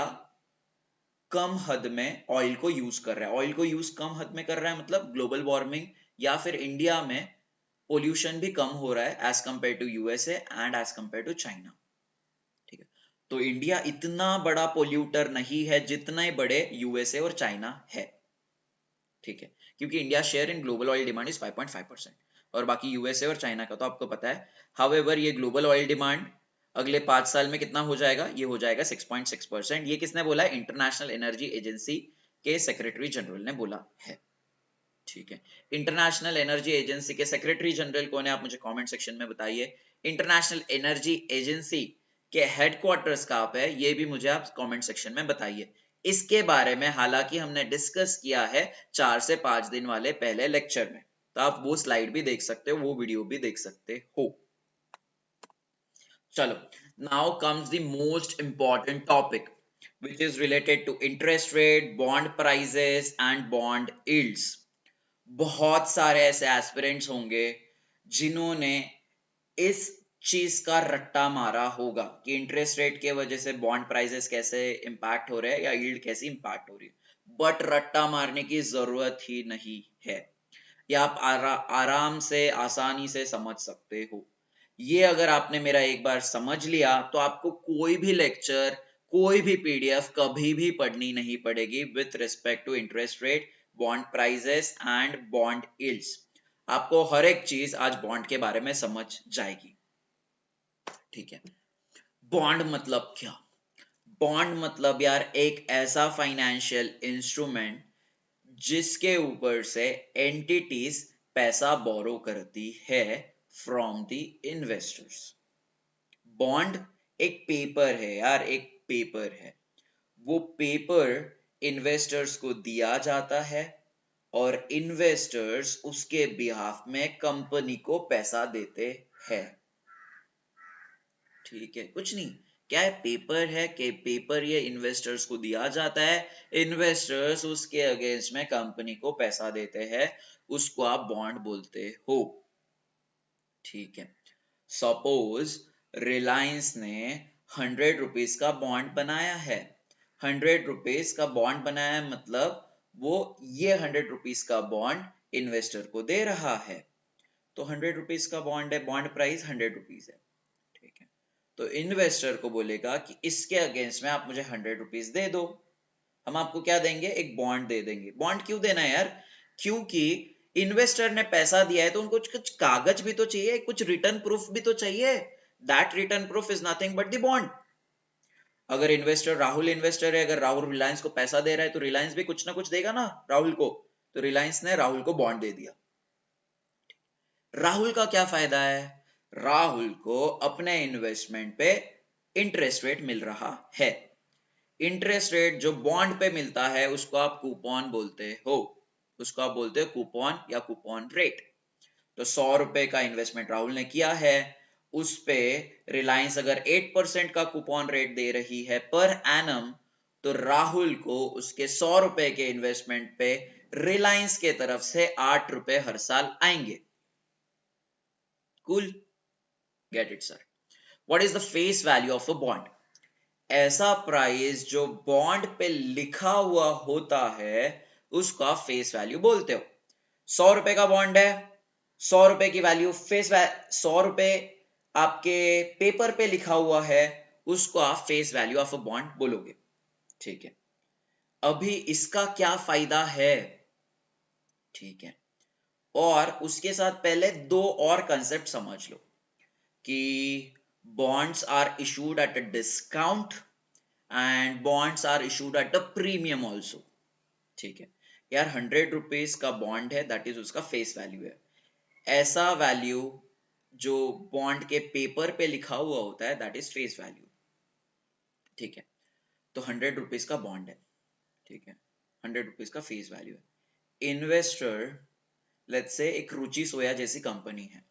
कम हद में ऑयल को यूज कर रहा है। ऑयल को यूज कम हद में कर रहा है मतलब ग्लोबल वार्मिंग या फिर इंडिया में पोल्यूशन भी कम हो रहा है as compare to USA and as compare to China. ठीक है, तो इंडिया इतना बड़ा पोल्यूटर नहीं है जितने बड़े यूएसए और चाइना है। ठीक है, क्योंकि India share in global oil demand is 5.5%, और बाकी यूएसए और चाइना का तो आपको पता है। हाउएवर ये ग्लोबल ऑयल डिमांड अगले 5 साल में कितना हो जाएगा? ये हो जाएगा 6.6%। ये किसने बोला है? इंटरनेशनल एनर्जी एजेंसी के सेक्रेटरी जनरल ने बोला है। ठीक है, इंटरनेशनल एनर्जी एजेंसी के सेक्रेटरी जनरल कौन है? आप मुझे कमेंट सेक्शन में बताइए। इंटरनेशनल एनर्जी एजेंसी के हेडक्वार्टर्स कहाँ पे है, ये भी मुझे आप कमेंट सेक्शन में बताइए। इसके बारे में हालांकि हमने डिस्कस किया है 4 से 5 दिन वाले पहले लेक्चर में, तो आप वो स्लाइड भी देख सकते हो, वो वीडियो भी देख सकते हो। चलो, now comes the most important topic which is related to interest rate, bond prices and bond yields। बहुत सारे ऐसे एस्पिरेंट्स होंगे जिन्होंने इस चीज का रट्टा मारा होगा कि इंटरेस्ट रेट के वजह से बॉन्ड प्राइसेस कैसे इंपैक्ट हो रहे हैं या यील्ड कैसी इंपैक्ट हो रही है, बट रट्टा मारने की जरूरत ही नहीं है। ये आप आराम से आसानी से समझ सकते हो। ये अगर आपने मेरा एक बार समझ लिया तो आपको कोई भी लेक्चर, कोई भी PDF कभी भी पढ़नी नहीं पड़ेगी with respect to interest rate, bond prices and bond yields. आपको हर एक चीज आज बॉन्ड के बारे में समझ जाएगी। ठीक है, बॉन्ड मतलब क्या? बॉन्ड मतलब यार एक ऐसा फाइनेंशियल इंस्ट्रूमेंट जिसके ऊपर से एंटिटीज पैसा बोरो करती है फ्रॉम द इन्वेस्टर्स। बॉन्ड एक पेपर है यार, एक पेपर है। वो पेपर इन्वेस्टर्स को दिया जाता है और इन्वेस्टर्स उसके बिहाफ में कंपनी को पैसा देते हैं। ठीक है, कुछ नहीं, क्या है, पेपर है कि पेपर ये इन्वेस्टर्स को दिया जाता है, इन्वेस्टर्स उसके अगेंस्ट में कंपनी को पैसा देते हैं, उसको आप बॉन्ड बोलते हो। ठीक है, सपोज रिलायंस ने 100 रुपीज का बॉन्ड बनाया है, 100 रुपीज का बॉन्ड बनाया है, मतलब वो ये 100 रुपीज का बॉन्ड इन्वेस्टर को दे रहा है। तो 100 रुपीज का बॉन्ड है, बॉन्ड प्राइस 100 रुपीज है। ठीक है, तो इन्वेस्टर को बोलेगा कि इसके अगेंस्ट में आप मुझे 100 रुपीज दे दो। हम आपको क्या देंगे, एक बॉन्ड दे देंगे। बॉन्ड क्यों देना है यार, क्योंकि इन्वेस्टर ने पैसा दिया है तो उनको कुछ कागज भी तो चाहिए, कुछ रिटर्न प्रूफ भी तो चाहिए। That return proof is nothing but the bond. अगर इन्वेस्टर राहुल इन्वेस्टर है, अगर राहुल रिलायंस को पैसा दे रहा है तो रिलायंस भी कुछ ना कुछ देगा ना राहुल को। तो रिलायंस ने राहुल को बॉन्ड दे दिया। राहुल का क्या फायदा है, राहुल को अपने इन्वेस्टमेंट पे इंटरेस्ट रेट मिल रहा है। इंटरेस्ट रेट जो बॉन्ड पे मिलता है उसको आप कूपन बोलते हो, उसको आप बोलते हो कूपन या कूपन रेट। तो 100 रुपए का इन्वेस्टमेंट राहुल ने किया है, उस पे रिलायंस अगर 8% का कूपन रेट दे रही है पर एनम, तो राहुल को उसके 100 रुपए के इन्वेस्टमेंट पे रिलायंस के तरफ से 8 रुपए हर साल आएंगे। Cool, get it sir. What is the face value of a bond, ऐसा प्राइस जो बॉन्ड पे लिखा हुआ होता है उसको आप फेस वैल्यू बोलते हो। 100 रुपए का बॉन्ड है, 100 रुपए की वैल्यू फेस 100 रुपए आपके पेपर पे लिखा हुआ है, उसको आप face value of a bond बोलोगे। ठीक है, अभी इसका क्या फायदा है, ठीक है, और उसके साथ पहले दो और कंसेप्ट समझ लो कि bonds are issued at a discount and bonds are issued at a premium also. ठीक है यार, 100 रुपीज का बॉन्ड है, दैट इज उसका फेस वैल्यू है। ऐसा वैल्यू जो बॉन्ड के पेपर पे लिखा हुआ होता है दैट इज फेस वैल्यू। ठीक है, तो 100 रुपीज का बॉन्ड है, ठीक है, 100 रुपीज का फेस वैल्यू है। इन्वेस्टर, लेट्स से एक रुचि सोया जैसी कंपनी है,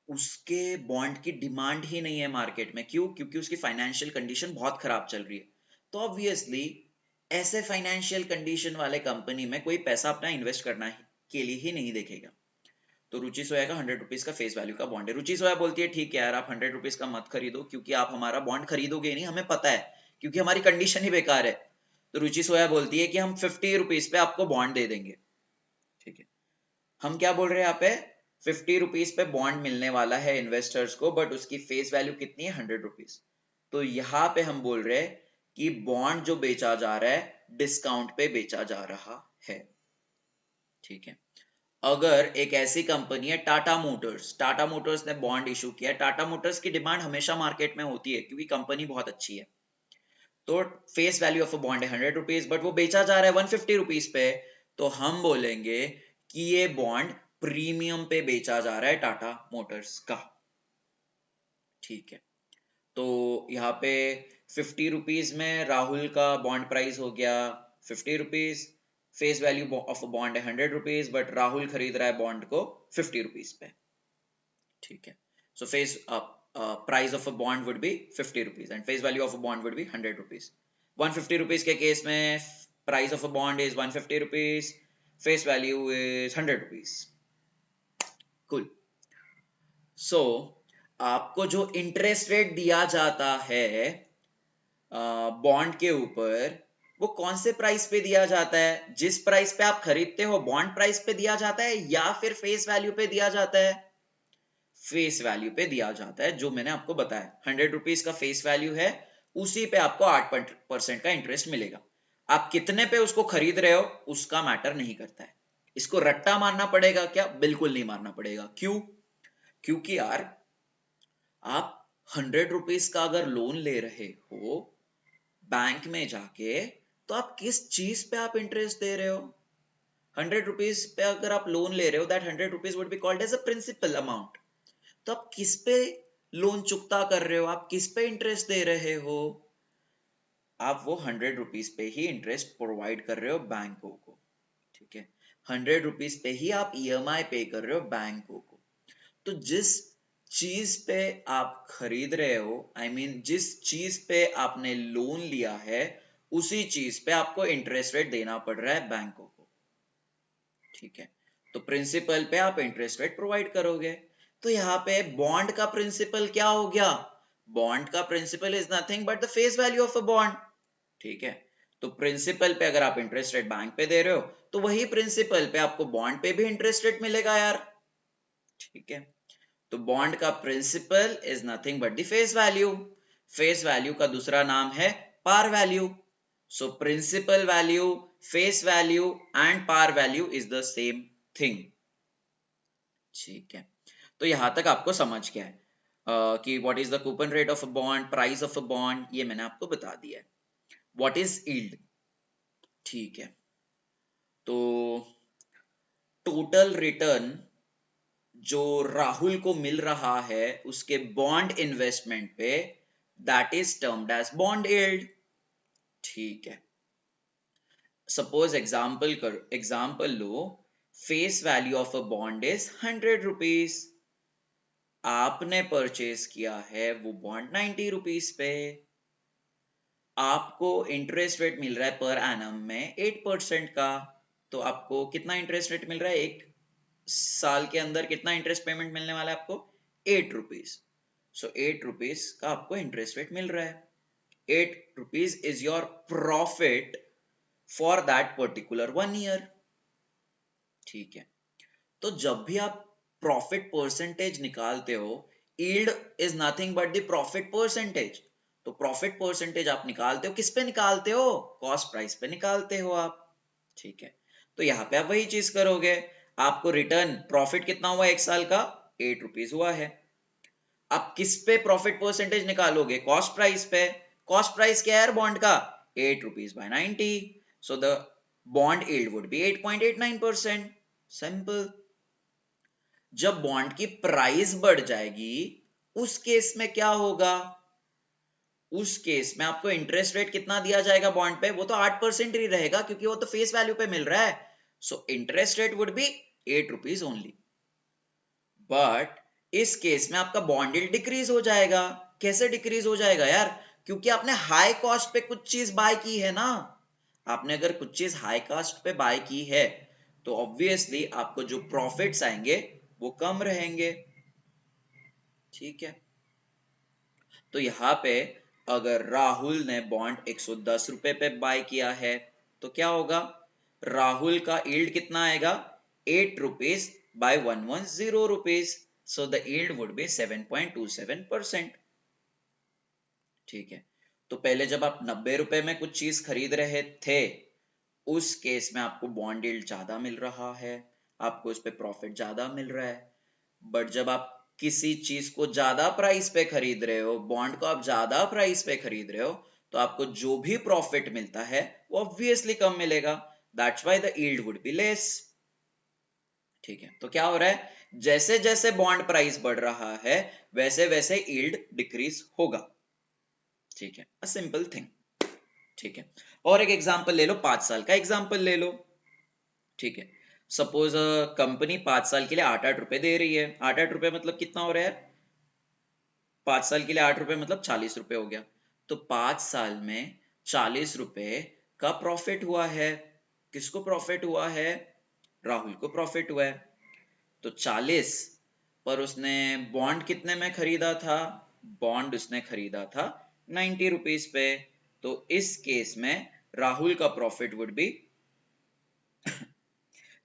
उसके बॉन्ड की डिमांड ही नहीं है मार्केट में। क्यों, क्योंकि उसकी फाइनेंशियल कंडीशन बहुत खराब चल रही है। तो ऑब्वियसली ऐसे फाइनेंशियल कंडीशन वाले कंपनी में कोई पैसा अपना इन्वेस्ट करना के लिए ही नहीं देखेगा। तो रुचि सोया का 100 रुपीज का फेस वैल्यू का बॉन्ड है। रुचि सोया बोलती है ठीक है यार, आप 100 रुपीज का मत खरीदो क्योंकि आप हमारा बॉन्ड खरीदोगे नहीं, हमें पता है, क्योंकि हमारी कंडीशन ही बेकार है। तो रुचि सोया बोलती है कि हम 50 रुपीज पे आपको बॉन्ड दे देंगे। ठीक है, हम क्या बोल रहे हैं यहाँ पे, 50 रुपीज पे बॉन्ड मिलने वाला है इन्वेस्टर्स को, बट उसकी फेस वैल्यू कितनी है, 100 रुपीज। तो यहाँ पे हम बोल रहे हैं कि बॉन्ड जो बेचा जा रहा है डिस्काउंट पे बेचा जा रहा है। ठीक है, अगर एक ऐसी कंपनी है टाटा मोटर्स, टाटा मोटर्स ने बॉन्ड इशू किया, टाटा मोटर्स की डिमांड हमेशा मार्केट में होती है क्योंकि कंपनी बहुत अच्छी है। तो face value of a bond है 100 रुपीज, बट वो बेचा जा रहा है 150 रुपीज पे। तो हम बोलेंगे कि ये बॉन्ड प्रीमियम पे बेचा जा रहा है टाटा मोटर्स का। ठीक है, तो यहाँ पे 50 रुपीज में राहुल का बॉन्ड प्राइस हो गया 50 rupees, face value of a bond है 100 रुपीज, बट राहुल खरीद रहा है बॉन्ड को 50 रुपीज पे। ठीक है, so face price of a bond would be 50 rupees and face value of a bond would be 100 rupees. 150 rupees के केस में price of a bond is 150 rupees, face value is 100 rupees. Cool. So आपको जो interest rate दिया जाता है bond के ऊपर, वो कौन से प्राइस पे दिया जाता है, जिस प्राइस पे आप खरीदते हो बॉन्ड प्राइस पे दिया जाता है या फिर फेस वैल्यू पे दिया जाता है, फेस वैल्यू पे दिया जाता है, जो मैंने आपको बताया 100 रुपीज का फेस वैल्यू है, उसी पे आपको 8% का इंटरेस्ट मिलेगा। आप कितने पे उसको खरीद रहे हो उसका मैटर नहीं करता है। इसको रट्टा मारना पड़ेगा क्या, बिल्कुल नहीं मारना पड़ेगा। क्यों, क्योंकि यार आप 100 रुपीज का अगर लोन ले रहे हो बैंक में जाके, तो आप किस चीज पे आप इंटरेस्ट दे रहे हो, 100 रुपीज पे अगर आप लोन ले रहे हो, that 100 rupees would be called as a principal amount. तो आप किस पे लोन चुकता कर रहे हो, आप किस पे इंटरेस्ट दे रहे हो, आप वो 100 रुपीज पे ही इंटरेस्ट प्रोवाइड कर रहे हो बैंकों को। ठीक है, 100 रुपीज पे ही आप ईएमआई पे कर रहे हो बैंकों को। तो जिस चीज पे आप खरीद रहे हो, आई मीन जिस चीज पे आपने लोन लिया है उसी चीज पे आपको इंटरेस्ट रेट देना पड़ रहा है बैंकों को, ठीक है। तो प्रिंसिपल पे आप इंटरेस्ट रेट प्रोवाइड करोगे। तो यहाँ पे बॉन्ड का प्रिंसिपल क्या हो गया? बॉन्ड का principal is nothing but the face value of a bond, ठीक है। तो प्रिंसिपल पे अगर आप इंटरेस्ट रेट बैंक पे दे रहे हो तो वही प्रिंसिपल पे आपको बॉन्ड पे भी इंटरेस्ट रेट मिलेगा यार, ठीक है। तो बॉन्ड का principal is nothing but the face value. Face value का दूसरा नाम है par value. So principal value, face value and par value is the same thing, ठीक है। तो यहां तक आपको समझ गया है कि what is the coupon rate of a bond, price of a bond, ये मैंने आपको बता दिया है। व्हाट इज यील्ड, ठीक है। तो टोटल रिटर्न जो राहुल को मिल रहा है उसके बॉन्ड इन्वेस्टमेंट पे, that is termed as bond yield, ठीक है। सपोज एग्जाम्पल लो, face value of a bond is 100 rupees, आपने परचेज किया है वो बॉन्ड 90 रुपीज पे, आपको इंटरेस्ट रेट मिल रहा है पर एनम में 8% का। तो आपको कितना इंटरेस्ट रेट मिल रहा है, एक साल के अंदर कितना इंटरेस्ट पेमेंट मिलने वाला है आपको? 8 रुपीज। सो 8 रुपीज का आपको इंटरेस्ट रेट मिल रहा है। 8 rupees is your profit for that particular 1 year, ठीक है। तो जब भी आप प्रॉफिट परसेंटेज निकालते हो, yield is nothing but the profit percentage. तो प्रॉफिट परसेंटेज आप निकालते हो, किस पे निकालते हो? कॉस्ट प्राइस पे निकालते हो आप, ठीक है। तो यहाँ पे आप वही चीज करोगे। आपको रिटर्न प्रॉफिट कितना हुआ एक साल का? 8 रुपीज हुआ है। आप किस पे प्रॉफिट परसेंटेज निकालोगे? कॉस्ट प्राइस पे। कॉस्ट प्राइस क्या है बॉन्ड का? 8 रुपीज/90। So the bond yield would be 8.89%। Simple. जब बॉन्ड की प्राइस बढ़ जाएगी उस केस में क्या होगा? उस केस में आपको इंटरेस्ट रेट कितना दिया जाएगा बॉन्ड पे? वो तो 8% ही रहेगा क्योंकि वो तो फेस वैल्यू पे मिल रहा है। So interest rate would be 8 rupees only. But इस केस में आपका बॉन्ड यील्ड डिक्रीज हो जाएगा। कैसे डिक्रीज हो जाएगा यार? क्योंकि आपने हाई कॉस्ट पे कुछ चीज बाय की है ना। आपने अगर कुछ चीज हाई कॉस्ट पे बाय की है तो ऑब्वियसली आपको जो प्रॉफिट्स आएंगे वो कम रहेंगे, ठीक है। तो यहाँ पे अगर राहुल ने बॉन्ड 110 रुपए पे बाय किया है तो क्या होगा? राहुल का यील्ड कितना आएगा? 8 रुपीज/110 rupees. So the yield would be 7.27%, ठीक है। तो पहले जब आप 90 रुपए में कुछ चीज खरीद रहे थे उस केस में आपको बॉन्ड यील्ड ज्यादा मिल रहा है, आपको इस पे प्रॉफिट ज्यादा मिल रहा है। बट जब आप किसी चीज को ज्यादा प्राइस पे खरीद रहे हो, बॉन्ड को आप ज्यादा प्राइस पे खरीद रहे हो, तो आपको जो भी प्रॉफिट मिलता है वो ऑब्वियसली कम मिलेगा। That's why the yield would be less, ठीक है। तो क्या हो रहा है? जैसे जैसे बॉन्ड प्राइस बढ़ रहा है वैसे वैसे यील्ड डिक्रीज होगा, ठीक है। अ सिंपल थिंग, ठीक है। और एक एग्जांपल ले लो, 5 साल का एग्जांपल ले लो, ठीक है। सपोज कंपनी 5 साल के लिए 8-8 रुपए दे रही है। 8-8 रुपए मतलब कितना हो रहा है? 5 साल के लिए 8 रुपए मतलब 40 रुपए हो गया। तो 5 साल में 40 रुपए का प्रॉफिट हुआ है। किसको प्रॉफिट हुआ है? राहुल को प्रॉफिट हुआ है। तो 40 पर उसने बॉन्ड कितने में खरीदा था? बॉन्ड उसने खरीदा था 90 रुपीज पे। तो इस केस में राहुल का प्रॉफिट वुड बी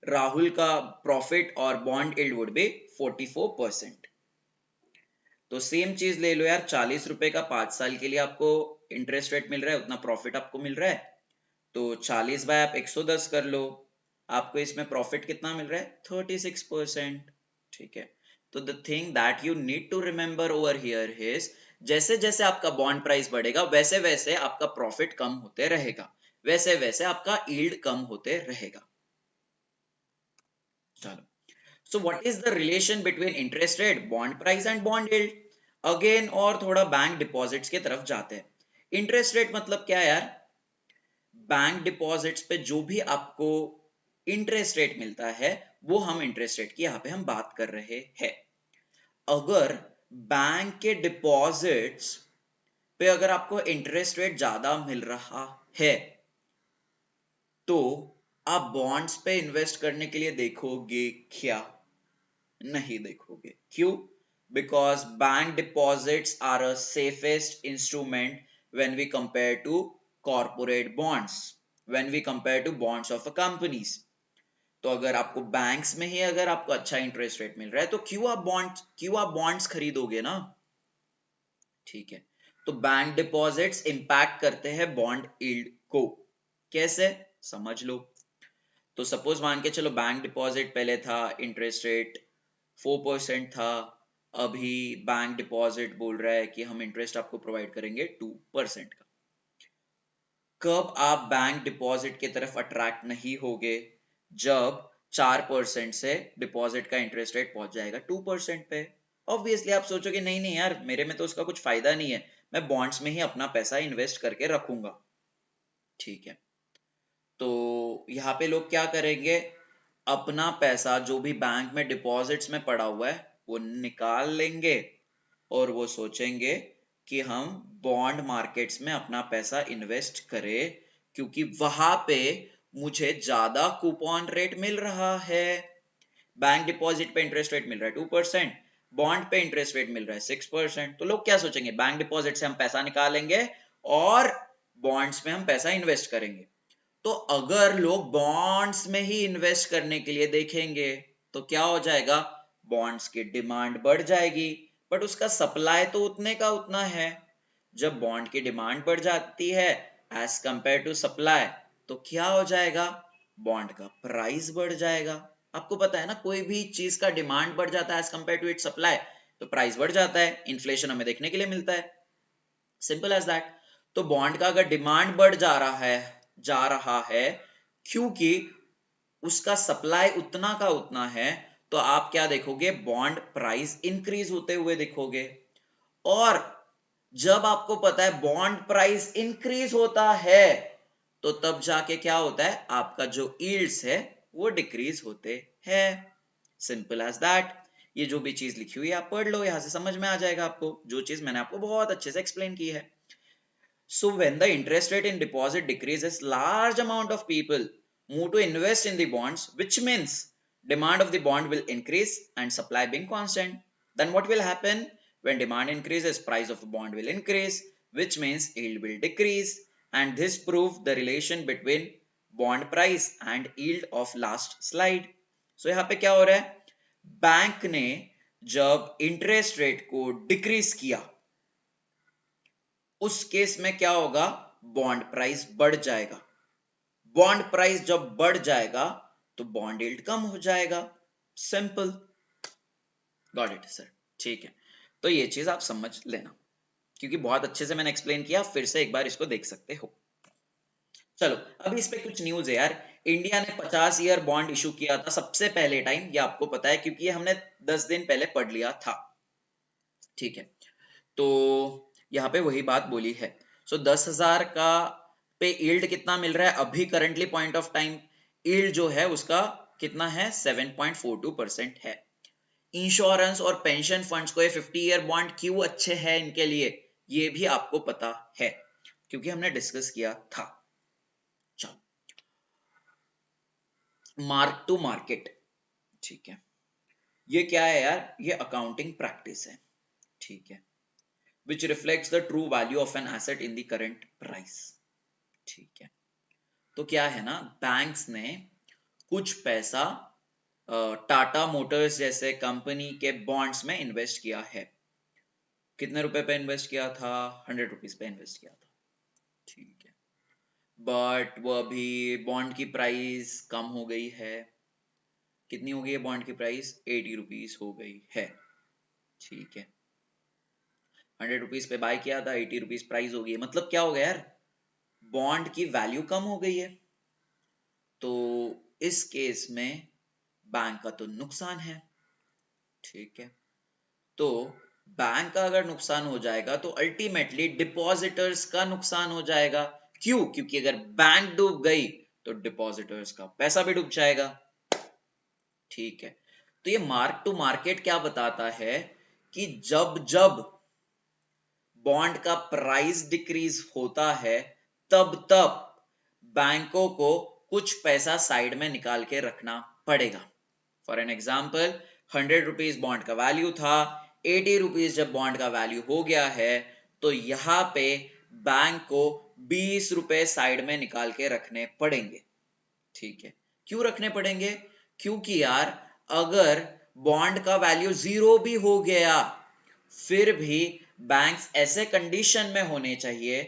राहुल का प्रॉफिट और बॉन्ड यील्ड वुड बी 44%। तो सेम चीज ले लो यार, 40 रुपए का 5 साल के लिए आपको इंटरेस्ट रेट मिल रहा है, उतना प्रॉफिट आपको मिल रहा है। तो 40 बाय आप 110 कर लो, आपको इसमें प्रॉफिट कितना मिल रहा है? 36%, ठीक है। तो the thing that you need to remember over here is, जैसे जैसे आपका बॉन्ड प्राइस बढ़ेगा वैसे वैसे आपका प्रॉफिट कम होते रहेगा, वैसे वैसे आपका यील्ड कम होते रहेगा। चलो, so what is the relation between interest rate, bond price and bond yield? Again और थोड़ा बैंक डिपॉजिट्स की तरफ जाते हैं। इंटरेस्ट रेट मतलब क्या यार? बैंक डिपॉजिट्स पे जो भी आपको इंटरेस्ट रेट मिलता है वो हम इंटरेस्ट रेट की यहाँ पे हम बात कर रहे हैं। अगर बैंक के डिपॉजिट्स पे अगर आपको इंटरेस्ट रेट ज्यादा मिल रहा है तो आप बॉन्ड्स पे इन्वेस्ट करने के लिए देखोगे क्या? नहीं देखोगे। क्यों? Because bank deposits are a safest instrument when we compare to corporate bonds, when we compare to bonds of a companies. तो अगर आपको बैंक्स में ही अगर आपको अच्छा इंटरेस्ट रेट मिल रहा है तो क्यों आप बॉन्ड्स खरीदोगे ना? ठीक है। तो बैंक डिपॉजिट्स इंपैक्ट करते हैं बॉन्ड यील्ड को। कैसे? समझ लो। तो सपोज मान के चलो बैंक डिपॉजिट पहले था इंटरेस्ट रेट 4% था, अभी बैंक डिपॉजिट बोल रहा है कि हम इंटरेस्ट आपको प्रोवाइड करेंगे 2% का। कब आप बैंक डिपॉजिट की तरफ अट्रैक्ट नहीं होगे? जब 4% से डिपॉजिट का इंटरेस्ट रेट पहुंच जाएगा 2% पे। ऑब्वियसली आप सोचोगे नहीं नहीं यार, मेरे में तो उसका कुछ फायदा नहीं है, मैं बॉन्ड्स में ही अपना पैसा इन्वेस्ट करके रखूंगा। ठीक है। तो यहाँ पे लोग क्या करेंगे? अपना पैसा जो भी बैंक में डिपॉजिट्स में पड़ा हुआ है वो निकाल लेंगे और वो सोचेंगे कि हम बॉन्ड मार्केट्स में अपना पैसा इन्वेस्ट करें, क्योंकि वहां पे मुझे ज्यादा कूपन रेट मिल रहा है। बैंक डिपॉजिट पे इंटरेस्ट रेट मिल रहा है 2%, बॉन्ड पे इंटरेस्ट रेट मिल रहा है 6%। तो लोग क्या सोचेंगे? बैंक डिपॉजिट से हम पैसा निकालेंगे और बॉन्ड्स में हम पैसा इन्वेस्ट करेंगे। तो अगर लोग बॉन्ड्स में ही इन्वेस्ट करने के लिए देखेंगे तो क्या हो जाएगा? बॉन्ड्स की डिमांड बढ़ जाएगी, बट उसका सप्लाई तो उतने का उतना है। जब बॉन्ड की डिमांड बढ़ जाती है एज कंपेयर टू सप्लाई, तो क्या हो जाएगा? बॉन्ड का प्राइस बढ़ जाएगा। आपको पता है ना, कोई भी चीज का डिमांड बढ़ जाता है as compare to it supply तो प्राइस बढ़ जाता है। इन्फ्लेशन हमें देखने के लिए मिलता है, सिंपल एज दैट। तो बॉन्ड का अगर डिमांड बढ़ जा रहा है क्योंकि उसका सप्लाई उतना का उतना है, तो आप क्या देखोगे? बॉन्ड प्राइस इंक्रीज होते हुए देखोगे। और जब आपको पता है बॉन्ड प्राइस इंक्रीज होता है तो तब जाके क्या होता है? आपका जो यील्ड्स है वो डिक्रीज होते हैं। Simple as that. ये जो भी चीज लिखी हुई है आप पढ़ लो, यहां से समझ में आ जाएगा आपको, जो चीज मैंने आपको बहुत अच्छे से एक्सप्लेन की है। So when the interest rate in deposit decreases, large amount of people move to invest in the bonds, which means demand of the bond will increase and supply being constant. Then what will happen? When demand increases, price of a bond will increase, which means yield will decrease. And this proves the relation between bond price and yield of last slide. So यहाँ पे क्या हो रहा है? Bank ने जब interest rate को decrease किया उस केस में क्या होगा? बॉन्ड प्राइस बढ़ जाएगा। बॉन्ड प्राइस जब बढ़ जाएगा तो बॉन्ड यील्ड कम हो जाएगा। सिंपल। Got it sir? ठीक है। तो ये चीज आप समझ लेना, क्योंकि बहुत अच्छे से मैंने एक्सप्लेन किया, फिर से एक बार इसको देख सकते हो। चलो अभी इस पे कुछ न्यूज है यार। इंडिया ने 50 ईयर बॉन्ड इशू किया था सबसे पहले टाइम, ये आपको पता है क्योंकि ये हमने 10 दिन पहले पढ़ लिया था। ठीक है। तो यहाँ पे वही बात बोली है। सो 10,000 का पे यील्ड कितना मिल रहा है अभी currently point of time? Yield जो है उसका कितना है? 7.42% है। इंश्योरेंस और पेंशन फंड्स को ये 50 ईयर बॉन्ड क्यों अच्छे हैं इनके लिए, ये भी आपको पता है क्योंकि हमने डिस्कस किया था। चलो, मार्क टू मार्केट। ठीक है। ये क्या है यार? ये अकाउंटिंग प्रैक्टिस है। ठीक है। which reflects the true value of an asset in the current price। ठीक है। तो क्या है ना, बैंक्स ने कुछ पैसा टाटा मोटर्स जैसे कंपनी के बॉन्ड्स में इन्वेस्ट किया है। कितने रुपए पे इन्वेस्ट किया था? 100 रुपीज पे इन्वेस्ट किया था। ठीक है। बट वो अभी बॉन्ड की प्राइस कम हो गई है। कितनी हो गई है बॉन्ड की प्राइस? 80 रुपीज हो गई है। ठीक है। 100 रुपीज पे बाय किया था, 80 रुपीज प्राइस हो गई है, मतलब क्या हो गया यार? बॉन्ड की वैल्यू कम हो गई है। तो इस केस में बैंक का तो नुकसान है। ठीक है। तो बैंक का अगर नुकसान हो जाएगा तो अल्टीमेटली डिपॉजिटर्स का नुकसान हो जाएगा। क्यों? क्योंकि अगर बैंक डूब गई तो डिपॉजिटर्स का पैसा भी डूब जाएगा। ठीक है। तो ये मार्क टू मार्केट क्या बताता है कि जब जब बॉन्ड का प्राइस डिक्रीज होता है तब तब बैंकों को कुछ पैसा साइड में निकाल के रखना पड़ेगा। For an example, 100 rupees bond का वैल्यू था, 80 रुपीज जब बॉन्ड का वैल्यू हो गया है तो यहाँ पे बैंक को 20 रुपए साइड में निकाल के रखने पड़ेंगे। ठीक है, क्यों रखने पड़ेंगे? क्योंकि यार अगर बॉन्ड का वैल्यू 0 भी हो गया फिर भी बैंक्स ऐसे कंडीशन में होने चाहिए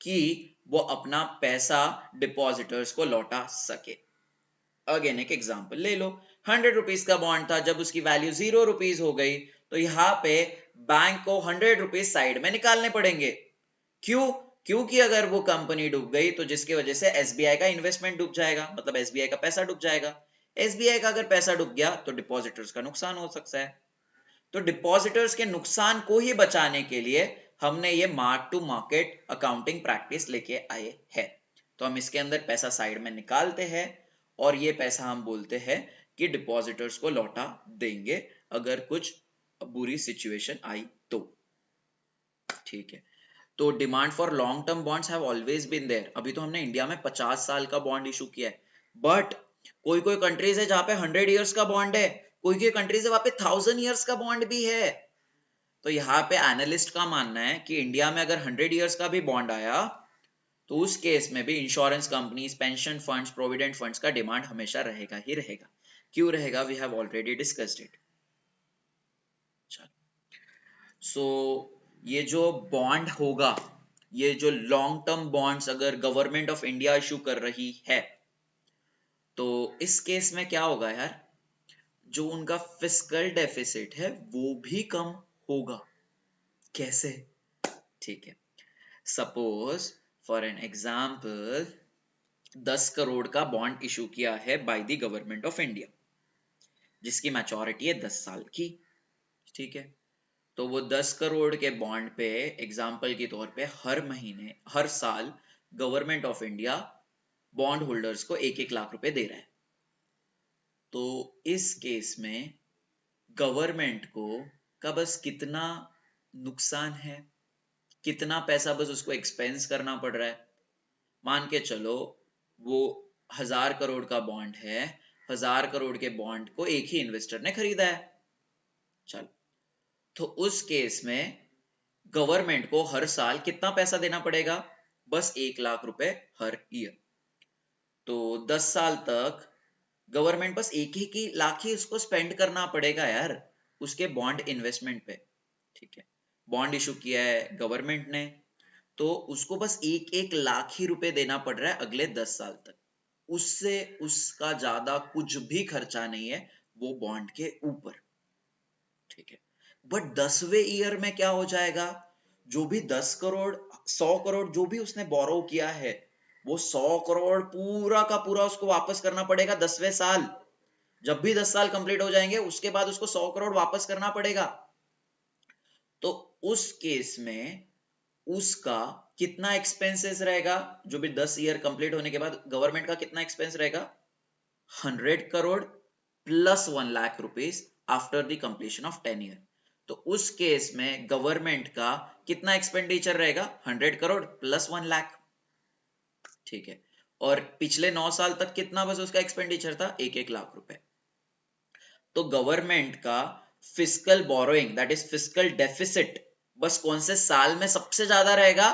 कि वो अपना पैसा डिपॉजिटर्स को लौटा सके। अगेन एक एग्जांपल ले लो, 100 रुपीज का बॉन्ड था, जब उसकी वैल्यू 0 रुपीज हो गई तो यहाँ पे बैंक को 100 रुपीज साइड में निकालने पड़ेंगे। क्यों? क्योंकि अगर वो कंपनी डूब गई तो जिसकी वजह से एसबीआई का इन्वेस्टमेंट डूब जाएगा, मतलब एसबीआई का पैसा डूब जाएगा। एसबीआई का अगर पैसा डूब गया तो डिपॉजिटर्स का नुकसान हो सकता है। तो डिपॉजिटर्स के नुकसान को ही बचाने के लिए हमने ये mark to market accounting practice लेके आए हैं। तो हम इसके अंदर पैसा साइड में निकालते हैं और ये पैसा हम बोलते हैं कि डिपॉजिटर्स को लौटा देंगे अगर कुछ बुरी सिचुएशन आई तो। ठीक है, तो demand for long term bonds have always been there. अभी तो हमने इंडिया में 50 साल का बॉन्ड इशू किया है, बट कोई कोई कंट्रीज है जहां पे 100 इयर्स का बॉन्ड है, कोई कोई कंट्रीज है वहां पे 1000 इयर्स का बॉन्ड भी है। तो यहाँ पे एनालिस्ट का मानना है कि इंडिया में अगर 100 इयर्स का भी बॉन्ड आया तो उस केस में भी insurance companies, pension funds, provident funds का डिमांड हमेशा रहेगा ही रहेगा। क्यों रहेगा? We have already discussed it. So ये जो बॉन्ड होगा, ये जो लॉन्ग टर्म बॉन्ड्स अगर गवर्नमेंट ऑफ इंडिया इशू कर रही है तो इस केस में क्या होगा यार, जो उनका फिस्कल डेफिसिट है वो भी कम होगा। कैसे? ठीक है, suppose for an example 10 crore का बॉन्ड इशू किया है by the government of India, जिसकी मैच्योरिटी है 10 साल की। ठीक है, तो वो 10 करोड़ के बॉन्ड पे एग्जाम्पल के तौर पे हर महीने, हर साल government of India bond holders को 1-1 लाख रुपए दे रहा है। तो इस केस में गवर्नमेंट को का बस कितना नुकसान है, कितना पैसा बस उसको एक्सपेंस करना पड़ रहा है। मान के चलो वो 1000 करोड़ का बॉन्ड है, 1000 करोड़ के बॉन्ड को एक ही इन्वेस्टर ने खरीदा है। चलो, तो उस केस में गवर्नमेंट को हर साल कितना पैसा देना पड़ेगा? बस 1 लाख रुपए हर ईयर। तो 10 साल तक गवर्नमेंट बस 1 ही उसको स्पेंड करना पड़ेगा यार, उसके बॉन्ड इन्वेस्टमेंट पे। ठीक है, बॉन्ड इशू किया है गवर्नमेंट ने तो उसको बस 1-1 लाख ही रुपए देना पड़ रहा है अगले 10 साल तक। उससे उसका ज्यादा कुछ भी खर्चा नहीं है वो बॉन्ड के ऊपर। ठीक है, बट 10वें ईयर में क्या हो जाएगा? जो भी 10 करोड़, 100 करोड़ जो भी उसने बोरो किया है वो 100 करोड़ पूरा का पूरा उसको वापस करना पड़ेगा 10वें साल। जब भी 10 साल कंप्लीट हो जाएंगे उसके बाद उसको 100 करोड़ वापस करना पड़ेगा। तो उस केस में उसका कितना एक्सपेंसेस रहेगा? जो भी 10 ईयर कंप्लीट होने के बाद गवर्नमेंट का कितना एक्सपेंस रहेगा? 100 crore plus 1 lakh rupees after the completion of 10 year. तो उस केस में गवर्नमेंट का कितना एक्सपेंडिचर रहेगा? 100 करोड़ प्लस 1 लाख। ठीक है, और पिछले 9 साल तक कितना बस उसका एक्सपेंडिचर था? 1-1 लाख रुपए। तो गवर्नमेंट का fiscal borrowing, that is fiscal deficit, बस कौन से साल में सबसे ज्यादा रहेगा?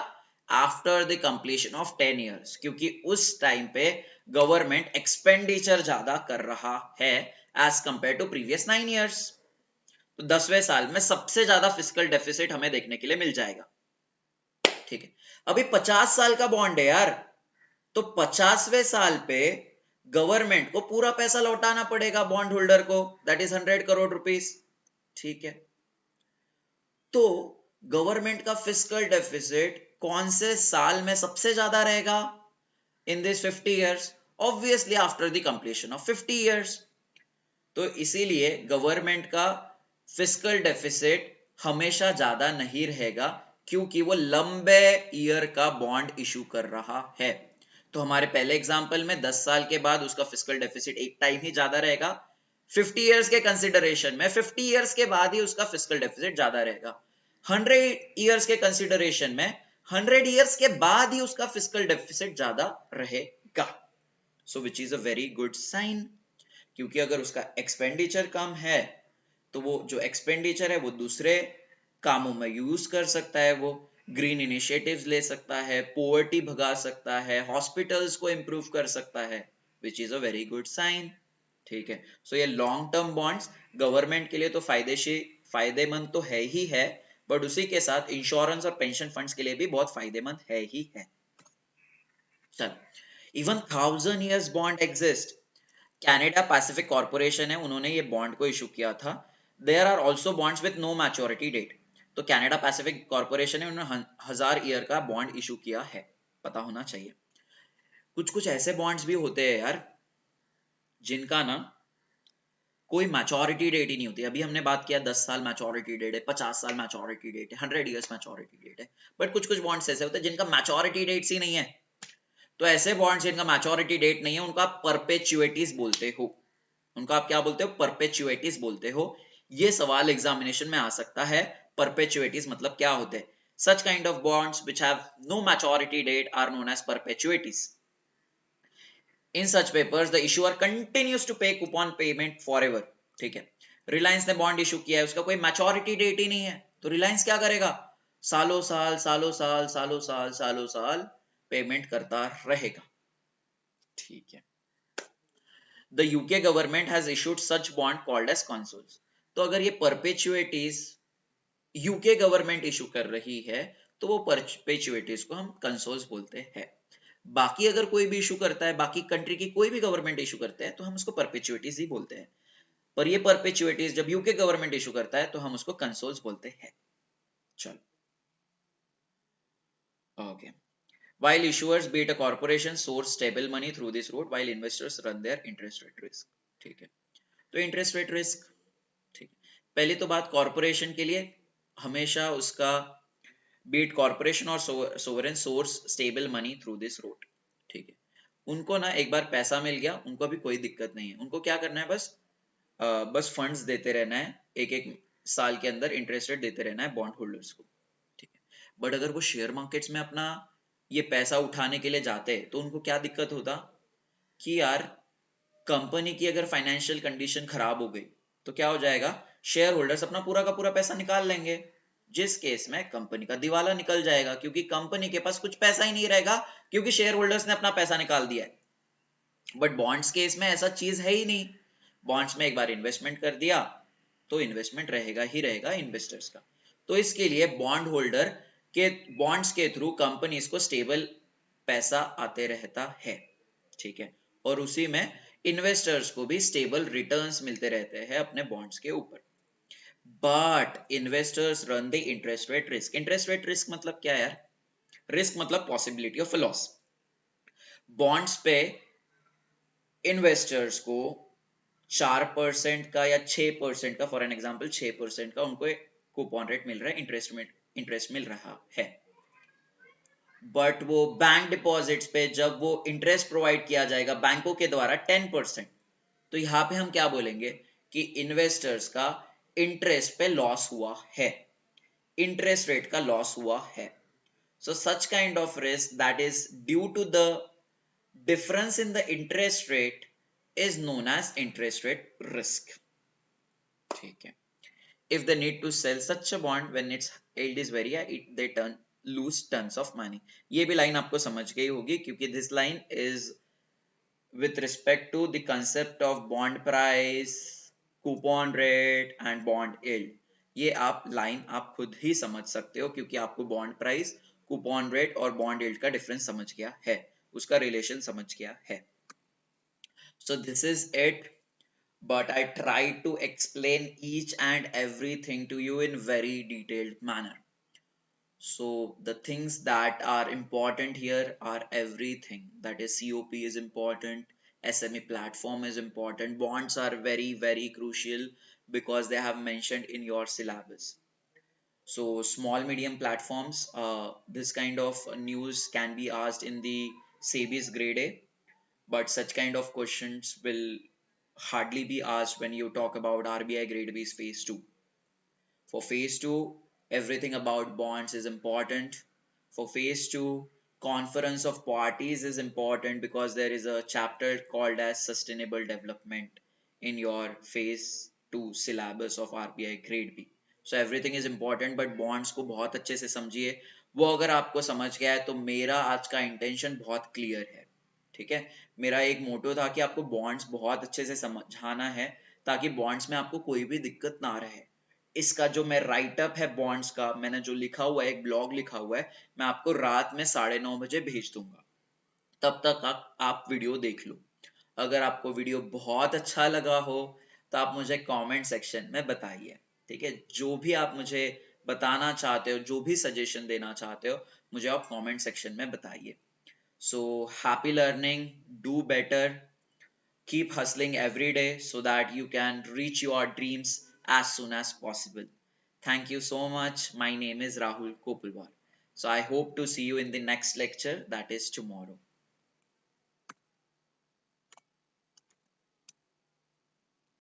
After the completion of 10 years, क्योंकि उस टाइम पे गवर्नमेंट एक्सपेंडिचर ज्यादा कर रहा है as compare to previous 9 years. तो 10वें साल में सबसे ज्यादा फिस्कल डेफिसिट हमें देखने के लिए मिल जाएगा। ठीक है, अभी 50 साल का बॉन्ड है यार, तो 50वें साल पे गवर्नमेंट को पूरा पैसा लौटाना पड़ेगा बॉन्ड होल्डर को, दैट इज 100 करोड़ रुपीस। ठीक है, तो गवर्नमेंट का फिस्कल डेफिसिट कौन से साल में सबसे ज्यादा रहेगा? In this 50 years, obviously after the completion of 50 years. तो इसीलिए गवर्नमेंट का फिस्कल डेफिसिट हमेशा ज्यादा नहीं रहेगा क्योंकि वो लंबे ईयर का बॉन्ड इशू कर रहा है। तो हमारे पहले एग्जांपल में 10 साल के बाद उसका फिस्कल डेफिसिट एक टाइम ही ज्यादा रहेगा, 50 ईयर्स के कंसिडरेशन में 50 ईयर्स के बाद ही उसका फिस्कल डेफिसिट ज्यादा रहेगा। 100 ईयर्स के कंसिडरेशन में 100 ईयर्स के बाद ही उसका फिस्कल डेफिसिट ज्यादा रहेगा। So which is a very good sign, क्योंकि अगर उसका एक्सपेंडिचर कम है तो वो जो एक्सपेंडिचर है वो दूसरे कामों में यूज कर सकता है, वो ग्रीन इनिशिएटिव्स ले सकता है, पोवर्टी भगा सकता है, हॉस्पिटल्स को इंप्रूव कर सकता है, which is a very good sign. ठीक है, सो ये लॉन्ग टर्म बॉन्ड्स गवर्नमेंट के लिए तो फायदेमंद तो है ही है, बट उसी के साथ इंश्योरेंस और पेंशन फंड्स के लिए भी बहुत फायदेमंद है ही है। चल, even 1000 years bond exist. Canada Pacific Corporation है, उन्होंने ये बॉन्ड को इशू किया था। There are also bonds with no maturity date. तो कनाडा पैसिफिक कॉर्पोरेशन है, उन्होंने 1000 ईयर का बॉन्ड इशू किया है, पता होना चाहिए। कुछ कुछ ऐसे बॉन्ड्स भी होते हैं यार जिनका ना कोई मैच्योरिटी डेट ही नहीं होती। अभी हमने बात किया 10 साल मैच्योरिटी डेट है, 50 साल मैच्योरिटी डेट है, 100 ईयर्स मैच्योरिटी डेट है, बट कुछ कुछ बॉन्ड्स ऐसे होते हैं जिनका मैच्योरिटी डेट्स ही नहीं है। तो ऐसे बॉन्ड्स जिनका मैच्योरिटी डेट नहीं है उनको आप परपेचुइटीज बोलते हो। उनको आप क्या बोलते हो? परपेचुइटीज बोलते हो। ये सवाल एग्जामिनेशन में आ सकता है, परपेचुइटीज मतलब क्या होते हैं। Such kind of bonds which have no maturity date are known as perpetuities. In such papers the issuer continues to pay coupon payment forever. ठीक है, रिलायंस ने बॉन्ड इशू किया है, उसका कोई मैच्योरिटी डेट ही नहीं है, तो रिलायंस क्या करेगा? सालों साल सालों साल सालों साल सालों साल पेमेंट करता रहेगा। ठीक है, the UK government has issued such bond called as consols. तो अगर ये परपेचुइटीज यूके गवर्नमेंट इशू कर रही है तो वो परपेचुइटीज को हम कंसोल्स बोलते हैं। बाकी अगर कोई भी इशू करता है, बाकी कंट्री की कोई भी गवर्नमेंट इशू करता है तो हम उसको परपेचुइटीज ही बोलते हैं, पर ये परपेचुइटीज जब यूके गवर्नमेंट इशू करता है तो हम उसको कंसोल्स बोलते हैं। चलो, okay. While issuers beat a corporation source stable money through this route while investors run their interest rate risk। ठीक है, तो इंटरेस्ट रेट रिस्क, ठीक है, पहली तो बात कॉर्पोरेशन के लिए हमेशा उसका बीट कॉर्पोरेशन और sovereign source stable money through this route. ठीक है, उनको ना एक बार पैसा मिल गया, उनको अभी कोई दिक्कत नहीं है, उनको क्या करना है, बस फंड्स देते रहना है, एक एक साल के अंदर इंटरेस्ट रेट देते रहना है बॉन्ड होल्डर्स को। ठीक है, बट अगर वो शेयर मार्केट्स में अपना ये पैसा उठाने के लिए जाते हैं तो उनको क्या दिक्कत होता कि यार कंपनी की अगर फाइनेंशियल कंडीशन खराब हो गई तो क्या हो जाएगा, शेयर होल्डर्स अपना पूरा का पूरा पैसा निकाल लेंगे, जिस केस में कंपनी का दिवाला निकल जाएगा, क्योंकि कंपनी के पास कुछ पैसा ही नहीं रहेगा, क्योंकि शेयर होल्डर्स ने अपना पैसा निकाल दिया है। बट बॉन्ड्स केस में ऐसा चीज है ही नहीं, बॉन्ड्स में एक बार इन्वेस्टमेंट कर दिया तो इन्वेस्टमेंट रहेगा ही रहेगा इन्वेस्टर्स का। तो इसके लिए बॉन्ड होल्डर के बॉन्ड्स के थ्रू कंपनीज को स्टेबल पैसा आते रहता है। ठीक है, और उसी में इन्वेस्टर्स को भी स्टेबल रिटर्न्स मिलते रहते हैं अपने बॉन्ड्स के ऊपर। But investors run the interest rate risk. Interest rate risk मतलब क्या यार? रिस्क मतलब पॉसिबिलिटी ऑफ लॉस। बॉन्ड्स पे इन्वेस्टर्स को 4% का या 6% का, फॉर एन एग्जांपल 6% का उनको कूपन रेट मिल रहा है, इंटरेस्ट मिल रहा है। बट वो बैंक डिपॉजिट्स पे जब वो इंटरेस्ट प्रोवाइड किया जाएगा बैंकों के द्वारा 10%, तो यहां पे हम क्या बोलेंगे कि इन्वेस्टर्स का इंटरेस्ट पे लॉस हुआ है, इंटरेस्ट रेट का लॉस हुआ है। So such kind of risk that is due to the difference in the interest rate is known as interest rate risk। ठीक है, if they need to sell such a bond when its yield is very high they lose tons of money। ये भी line आपको समझ गई होगी, क्योंकि this line is with respect to the concept of bond price, coupon rate and bond yield। ये आप line आप खुद ही समझ सकते हो, क्योंकि आपको बॉन्ड प्राइस, कूपन रेट और बॉन्ड यील्ड का डिफरेंस समझ गया है, उसका रिलेशन समझ गया है। So this is it, but I tried to explain each and everything to you in very detailed manner. So the things that are important here are everything, that is COP is important, SME platform is important, bonds are very very crucial because they have mentioned in your syllabus. So small medium platforms, this kind of news can be asked in the SEBI's grade A, but such kind of questions will hardly be asked when you talk about RBI Grade B's phase 2. For phase 2, everything about bonds is important. For phase 2, conference of parties is important because there is a chapter called as sustainable development in your phase 2 syllabus of RBI grade B. So everything is important, but bonds को बहुत अच्छे से समझिए. वो अगर आपको समझ गया है तो मेरा आज का इंटेंशन बहुत क्लियर है. ठीक है, मेरा एक मोटो था कि आपको बॉन्ड्स बहुत अच्छे से समझाना है ताकि बॉन्ड्स में आपको कोई भी दिक्कत ना रहे. इसका जो मैं राइटअप है बॉन्ड्स का, मैंने जो लिखा हुआ है, एक ब्लॉग लिखा हुआ है, मैं आपको रात में 9:30 बजे भेज दूंगा. तब तक आप वीडियो देख लो. अगर आपको वीडियो बहुत अच्छा लगा हो तो आप मुझे कमेंट सेक्शन में बताइए. ठीक है, जो भी आप मुझे बताना चाहते हो, जो भी सजेशन देना चाहते हो, मुझे आप कमेंट सेक्शन में बताइए. So happy learning, do better, keep hustling every day so that you can reach your dreams as soon as possible. Thank you so much. My name is Rahul Kopulwar. So I hope to see you in the next lecture, that is tomorrow.